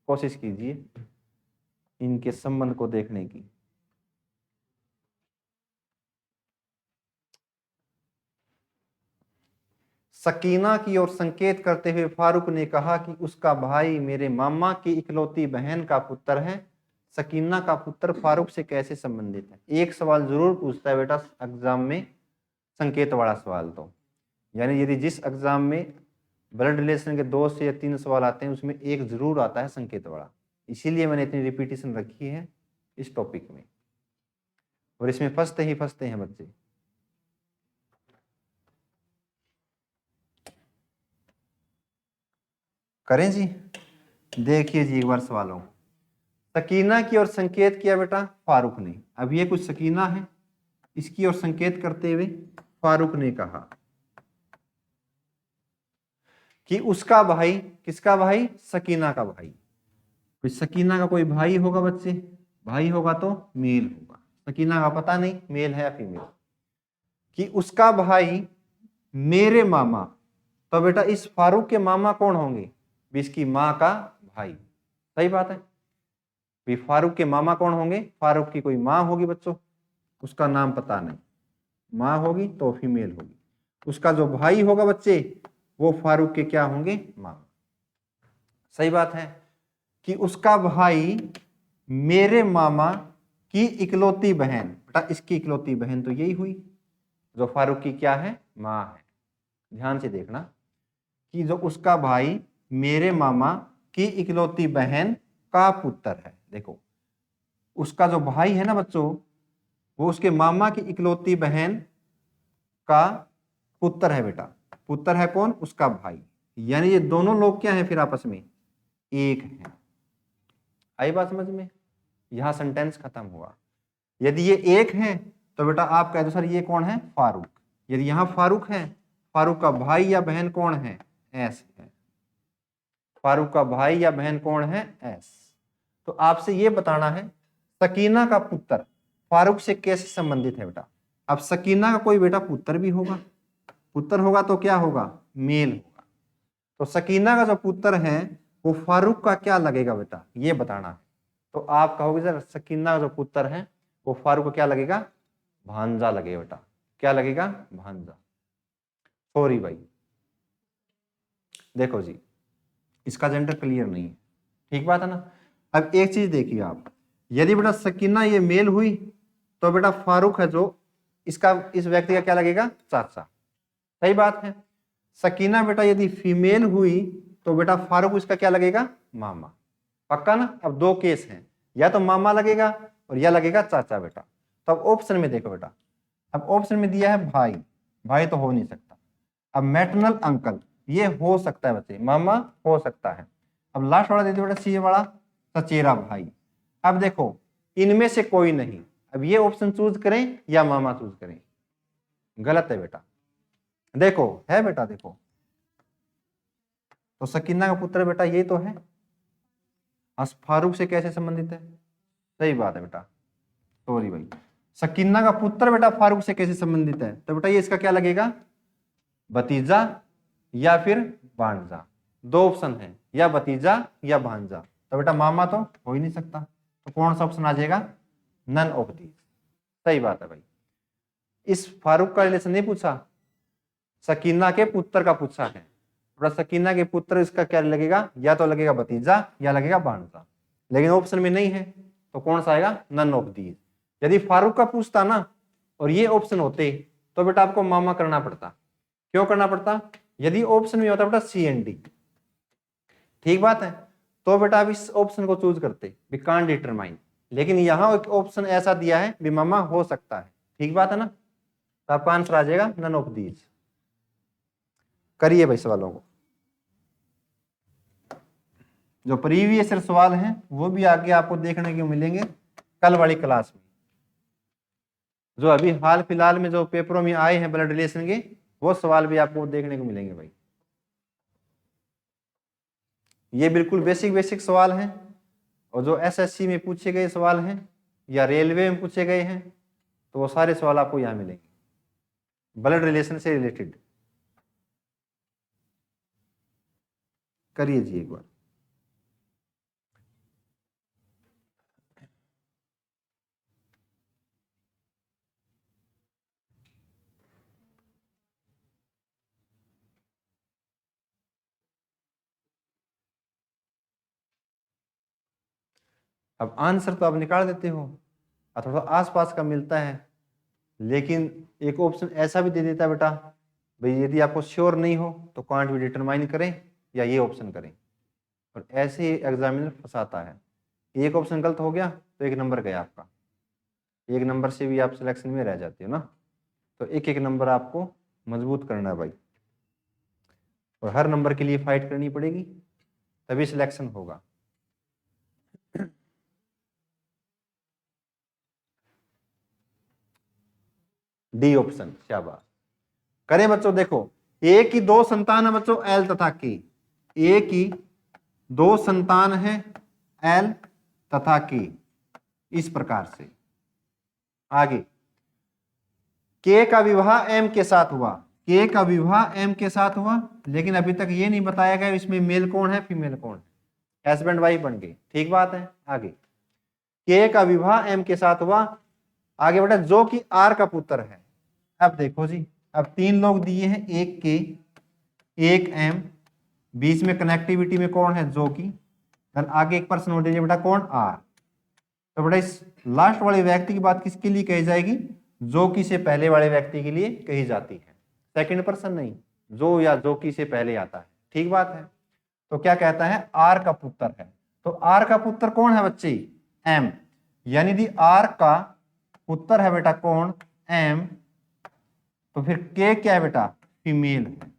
कोशिश कीजिए इनके संबंध को देखने की। सकीना की ओर संकेत करते हुए फारूक ने कहा कि उसका भाई मेरे मामा की इकलौती बहन का पुत्र है। सकीना का पुत्र फारूक से कैसे संबंधित है। एक सवाल जरूर पूछता है बेटा एग्जाम में, संकेत वाला सवाल। तो यानी यदि जिस एग्जाम में ब्लड रिलेशन के 2 से या 3 सवाल आते हैं उसमें एक जरूर आता है संकेत वाला, इसीलिए मैंने इतनी रिपीटेशन रखी है इस टॉपिक में, और इसमें फंसते हैं बच्चे। करें जी, देखिए जी एक बार सवालों। सकीना की ओर संकेत किया बेटा फारूक ने। अब ये कुछ सकीना है, इसकी ओर संकेत करते हुए फारूक ने कहा कि उसका भाई, किसका भाई, सकीना का भाई। तो सकीना का कोई भाई होगा बच्चे, भाई होगा तो मेल होगा, सकीना का पता नहीं मेल है या फीमेल। कि उसका भाई मेरे मामा, तो बेटा इस फारूक के मामा कौन होंगे, इसकी माँ का भाई। सही बात है, भी फारूक के मामा कौन होंगे, फारूक की कोई माँ होगी बच्चों, उसका नाम पता नहीं, माँ होगी तो फीमेल होगी। उसका जो भाई होगा बच्चे वो फारूक के क्या होंगे, मामा। सही बात है कि उसका भाई मेरे मामा की इकलौती बहन, बेटा इसकी इकलौती बहन तो यही हुई जो फारूक की क्या है, माँ है। ध्यान से देखना कि जो उसका भाई मेरे मामा की इकलौती बहन का पुत्र है। देखो उसका जो भाई है ना बच्चों, वो उसके मामा की इकलौती बहन का पुत्र है बेटा। पुत्र है कौन, उसका भाई। यानी ये दोनों लोग क्या है फिर आपस में, एक है। आई बात समझ में, यहां सेंटेंस खत्म हुआ। यदि ये एक है तो बेटा आप कह दो सर ये कौन है, फारूक। यदि यहां फारूक है, फारूक का भाई या बहन कौन है, एस है। फारूक का भाई या बहन कौन है, एस। तो आपसे ये बताना है सकीना का पुत्र फारूक से कैसे संबंधित है बेटा। अब सकीना का कोई बेटा पुत्र भी होगा, पुत्र होगा तो क्या होगा, मेल होगा। तो सकीना का जो पुत्र है वो फारूक का क्या लगेगा बेटा, ये बताना है। तो आप कहोगे सर सकीना का जो पुत्र है वो फारूक का क्या लगेगा, भांजा लगेगा बेटा। क्या लगेगा, भांजा। सॉरी भाई, देखो जी इसका जेंडर क्लियर नहीं है, ठीक बात है ना। अब एक चीज देखिए आप, यदि बेटा सकीना ये मेल हुई तो बेटा फारूक है जो इसका, इस व्यक्ति का क्या लगेगा, चाचा। सही बात है। सकीना बेटा यदि फीमेल हुई तो बेटा फारूक इसका क्या लगेगा, मामा। पक्का ना। अब दो केस हैं, या तो मामा लगेगा और या लगेगा चाचा बेटा। तो अब ऑप्शन में देखो बेटा, अब ऑप्शन में दिया है भाई, भाई तो हो नहीं सकता। अब मैटरनल अंकल ये हो सकता है बच्चे, मामा हो सकता है। अब लास्ट वाला दे दो बेटा सी वाला, सचेरा भाई। अब देखो इनमें से कोई नहीं, अब ये ऑप्शन चूज करें या मामा चूज करें, गलत है बेटा। देखो है बेटा, देखो तो सकीना का पुत्र बेटा ये तो है, फारूक से कैसे संबंधित है, सही बात है बेटा, सॉरी भाई। सकीना का पुत्र बेटा फारूक से कैसे संबंधित है, तो बेटा ये इसका क्या लगेगा, भतीजा या फिर भांजा। दो ऑप्शन है, या भतीजा या भांजा। तो बेटा मामा तो हो ही नहीं सकता, तो कौन सा ऑप्शन आ जाएगा, नन ऑफ दीज। सही बात है भाई। इस फारूक का रिलेशन नहीं पूछा, सकीना के पुत्र का पूछा है। सकीना के पुत्र इसका क्या लगेगा, या तो लगेगा भतीजा या लगेगा भांजा, लेकिन ऑप्शन में नहीं है तो कौन सा आएगा, नन ऑफ दीज। यदि फारूक का पूछता ना और ये ऑप्शन होते तो बेटा आपको मामा करना पड़ता। क्यों करना पड़ता, यदि ऑप्शन में होता बेटा सी एंड डी, ठीक बात है, तो बेटा आप इस ऑप्शन को चूज करते, वी कांट डिटरमाइन। लेकिन यहां एक ऑप्शन ऐसा दिया है भी मामा हो सकता है, ठीक बात है ना। तो आपका आंसर आ जाएगा नन ऑफ दीज। करिए भाई सवालों को, जो प्रीवियस सवाल हैं वो भी आगे आपको देखने को मिलेंगे कल वाली क्लास में। जो अभी हाल फिलहाल में जो पेपरों में आए हैं ब्लड रिलेशन के, वो सवाल भी आपको देखने को मिलेंगे भाई। ये बिल्कुल बेसिक बेसिक सवाल हैं, और जो एसएससी में पूछे गए सवाल हैं या रेलवे में पूछे गए हैं, तो वो सारे सवाल आपको यहाँ मिलेंगे ब्लड रिलेशन से रिलेटेड। करिए जी एक बार। अब आंसर तो आप निकाल देते हो, और थोड़ा आसपास का मिलता है, लेकिन एक ऑप्शन ऐसा भी दे देता है बेटा भाई यदि आपको श्योर नहीं हो तो कांट भी डिटरमाइन करें या ये ऑप्शन करें, और ऐसे ही एग्जामिनर फंसाता है। एक ऑप्शन गलत हो गया तो एक नंबर गया आपका, एक नंबर से भी आप सिलेक्शन में रह जाते हो ना। तो एक एक नंबर आपको मजबूत करना है भाई, और हर नंबर के लिए फाइट करनी पड़ेगी, तभी सिलेक्शन होगा। डी ऑप्शन, शाबाश। करें बच्चों, देखो ए की दो संतान है बच्चों, एल तथा के। ए की दो संतान है एल तथा के, इस प्रकार से। आगे के का विवाह एम के साथ हुआ, के का विवाह एम के साथ हुआ, लेकिन अभी तक ये नहीं बताया गया इसमें मेल कौन है फीमेल कौन है, हस्बैंड वाइफ बन गई, ठीक बात है। आगे के का विवाह एम के साथ हुआ। आगे बेटा जो कि आर का पुत्र है। अब देखो जी, अब तीन लोग दिए हैं, एक के एक एम, बीच में कनेक्टिविटी में कौन है, जो की, आगे एक पर्सन हो जाइए बेटा कौन, आर। तो बेटा इस लास्ट वाले व्यक्ति की बात किसके लिए कही जाएगी, जो की से पहले वाले व्यक्ति के लिए कही जाती है, सेकंड पर्सन नहीं, जो या जो की से पहले आता है, ठीक बात है। तो क्या कहता है, आर का पुत्र है। तो आर का पुत्र कौन है बच्चे, एम, यानी दी आर का पुत्र है बेटा कौन, एम। तो फिर के क्या है बेटा, फीमेल है।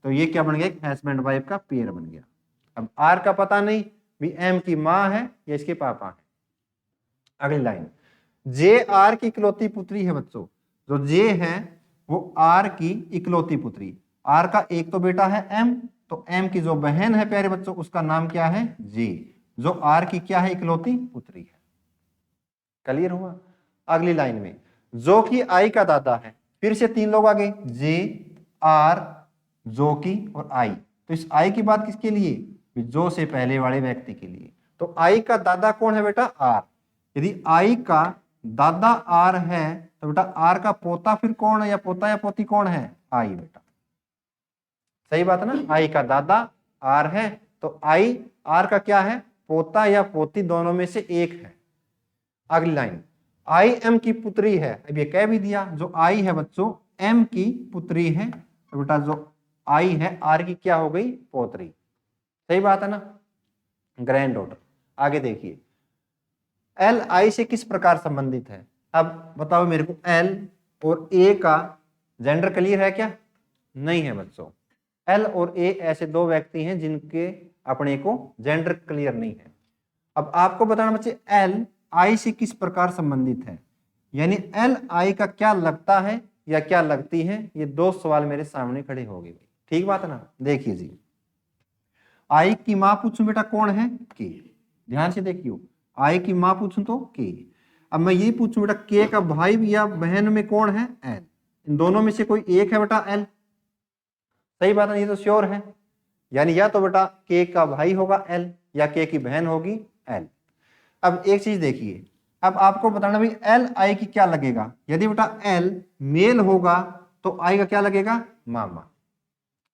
तो ये क्या बन गया, एक हस्बैंड वाइफ का पेयर बन गया। अब आर का पता नहीं भी एम की माँ है या इसके पापा है। अगली लाइन, जे आर की इकलौती पुत्री है बच्चों। जो जे है वो आर की इकलौती पुत्री। आर का एक तो बेटा है एम, तो एम की जो बहन है प्यारे बच्चों उसका नाम क्या है, जे, जो आर की क्या है, इकलौती पुत्री है। क्लियर हुआ। अगली लाइन में जो कि आई का दादा है, फिर से तीन लोग आगे, जे, आर, जो की और आई। तो इस आई की बात किसके लिए, जो से पहले वाले व्यक्ति के लिए। तो आई का दादा कौन है बेटा, आर। यदि आई का दादा आर है तो बेटा आर का पोता फिर कौन है, या पोता या पोती कौन है, आई बेटा। सही बात है ना, आई का दादा आर है तो आई आर का क्या है, पोता या पोती दोनों में से एक है। अगली लाइन, आई एम की पुत्री है। अब ये कह भी दिया, जो आई है बच्चों एम की पुत्री है, तो बेटा जो आई है आर की क्या हो गई, पोत्री। सही बात है ना, ग्रैंड डॉटर। आगे देखिए, एल आई से किस प्रकार संबंधित है। अब बताओ मेरे को, एल और ए का जेंडर क्लियर है क्या? नहीं है बच्चों। एल और ए ऐसे दो व्यक्ति हैं जिनके अपने को जेंडर क्लियर नहीं है। अब आपको बताना बच्चे, एल आई से किस प्रकार संबंधित है, यानी एल आई का क्या लगता है या क्या लगती है। ये दो सवाल मेरे सामने खड़े हो गए। ठीक बात है ना। देखिए जी, आई की मां पूछूं बेटा कौन है, के। ध्यान से देखियो, आई की मां पूछूं तो के। अब मैं यही पूछूं बेटा के का भाई या बहन में कौन है, एल। इन दोनों में से कोई एक है बेटा एल। सही बात है, ये तो श्योर है। यानी या तो बेटा के का भाई होगा एल या के की बहन होगी एल। अब एक चीज देखिए, अब आपको बताना भी एल आई की क्या लगेगा। यदि बेटा एल मेल होगा तो आई का क्या लगेगा, मामा।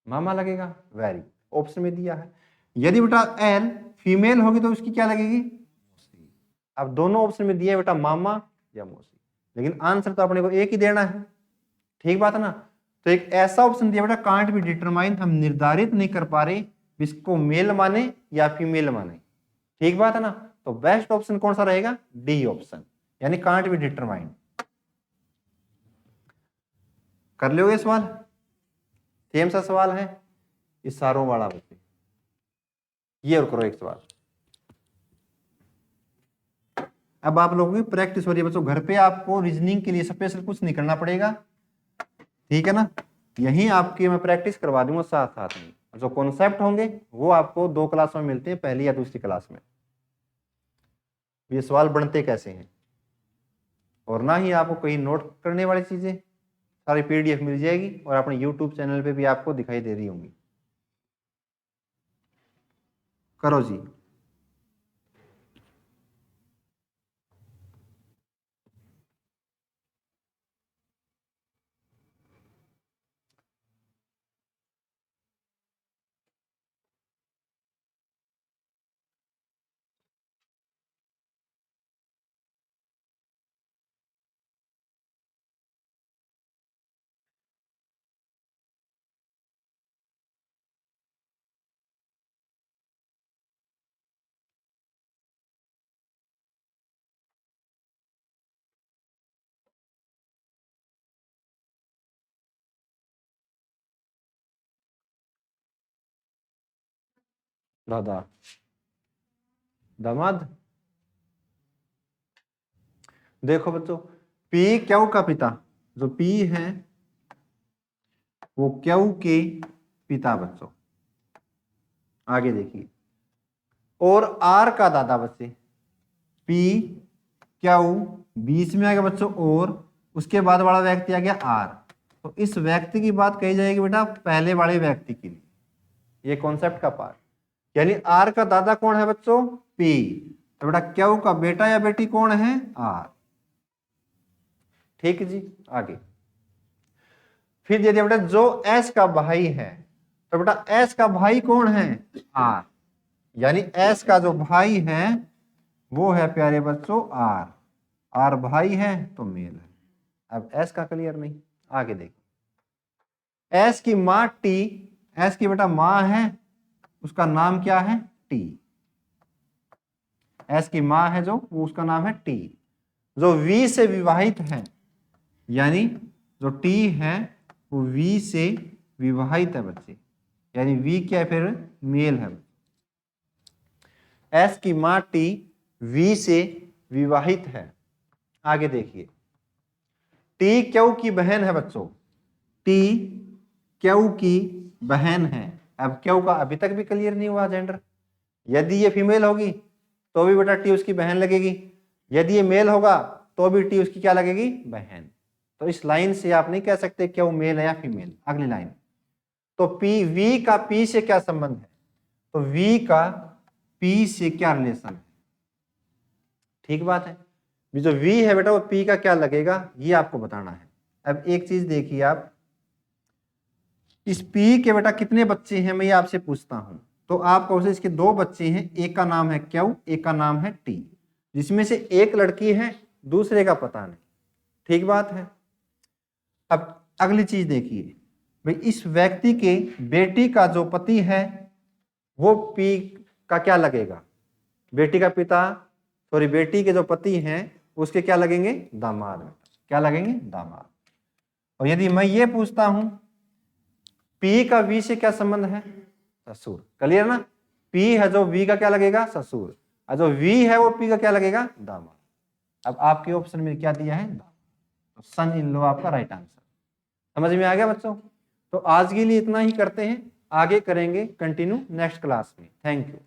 मामा लगेगा, वेरी ऑप्शन में दिया है। यदि बेटा एल फीमेल होगी तो उसकी क्या लगेगी, मौसी। अब दोनों ऑप्शन में दिया है बेटा मामा या मौसी, लेकिन आंसर तो अपने को एक ही देना है। ठीक बात है ना। तो एक ऐसा ऑप्शन दिया बेटा कांट बी डिटरमाइन, हम निर्धारित नहीं कर पा रहे इसको मेल माने या फीमेल माने। ठीक बात है ना। तो बेस्ट ऑप्शन कौन सा रहेगा, डी ऑप्शन, यानी कांट बी डिटरमाइन। कर लो ये सवाल, सेम सा सवाल है इशारों वाला बच्चे। ये और करो एक सवाल। अब आप लोगों की प्रैक्टिस हो रही है बच्चों, घर पे आपको रीजनिंग के लिए स्पेशल कुछ नहीं करना पड़ेगा। ठीक है ना, यहीं आपकी मैं प्रैक्टिस करवा दूंगा साथ साथ में। जो कॉन्सेप्ट होंगे वो आपको 2 क्लास में मिलते हैं, पहली या दूसरी क्लास में। ये सवाल बनते कैसे हैं, और ना ही आपको कहीं नोट करने वाली चीजें, सारी पीडीएफ मिल जाएगी और अपने यूट्यूब चैनल पे भी आपको दिखाई दे रही होंगी। करो जी। दादा दामाद। देखो बच्चों, पी क्यू का पिता, जो पी है वो क्यू के पिता बच्चों। आगे देखिए, और आर का दादा बच्चे, पी क्यू बीच में आ गया बच्चों, और उसके बाद वाला व्यक्ति आ गया आर। तो इस व्यक्ति की बात कही जाएगी बेटा पहले वाले व्यक्ति के लिए, ये कॉन्सेप्ट का पार्ट। यानी आर का दादा कौन है बच्चों, पी। तो बेटा क्यू का बेटा या बेटी कौन है, आर। ठीक जी। आगे फिर यदि बेटा जो एस का भाई है, तो बेटा एस का भाई कौन है, आर। यानी एस का जो भाई है वो है प्यारे बच्चों आर। आर भाई है तो मेल है। अब एस का क्लियर नहीं। आगे देखिए, एस की मां टी, एस की बेटा मां है, उसका नाम क्या है, टी। एस की मां है जो, वो उसका नाम है टी। जो वी से विवाहित है, यानी जो टी है वो वी से विवाहित है बच्चे, यानी वी क्या है फिर, मेल है। एस की मां टी वी से विवाहित है। आगे देखिए, टी क्यू की बहन है बच्चों, टी क्यू की बहन है। अब क्यू का अभी तक भी क्लियर नहीं हुआ जेंडर। यदि ये फीमेल होगी तो भी बेटा टी उसकी बहन लगेगी, यदि ये मेल होगा तो भी टी उसकी क्या लगेगी, बहन। तो इस लाइन से आप नहीं कह सकते क्यों मेल है या फीमेल। अगली लाइन, तो पी वी का पी से क्या संबंध है, तो वी का पी से क्या रिलेशन है। ठीक बात है, जो वी है बेटा वो पी का क्या लगेगा ये आपको बताना है। अब एक चीज देखिए आप, इस पी के बेटा कितने बच्चे हैं मैं ये आपसे पूछता हूं। तो आपको उसे इसके दो बच्चे हैं, एक का नाम है क्यू, एक का नाम है टी, जिसमें से एक लड़की है, दूसरे का पता नहीं। ठीक बात है। अब अगली चीज देखिए भाई, इस व्यक्ति के बेटी का जो पति है वो पी का क्या लगेगा, बेटी का पिता, सॉरी बेटी के जो पति हैं उसके क्या लगेंगे, दामाद। क्या लगेंगे, दामाद। और यदि मैं ये पूछता हूं पी का वी से क्या संबंध है, ससुर। क्लियर ना, पी है जो वी का क्या लगेगा, ससुर, और जो वी है वो पी का क्या लगेगा, दामाद। अब आपके ऑप्शन में क्या दिया है, दामाद, तो सन इन लो आपका राइट आंसर। समझ में आ गया बच्चों। तो आज के लिए इतना ही करते हैं, आगे करेंगे कंटिन्यू नेक्स्ट क्लास में। Thank you.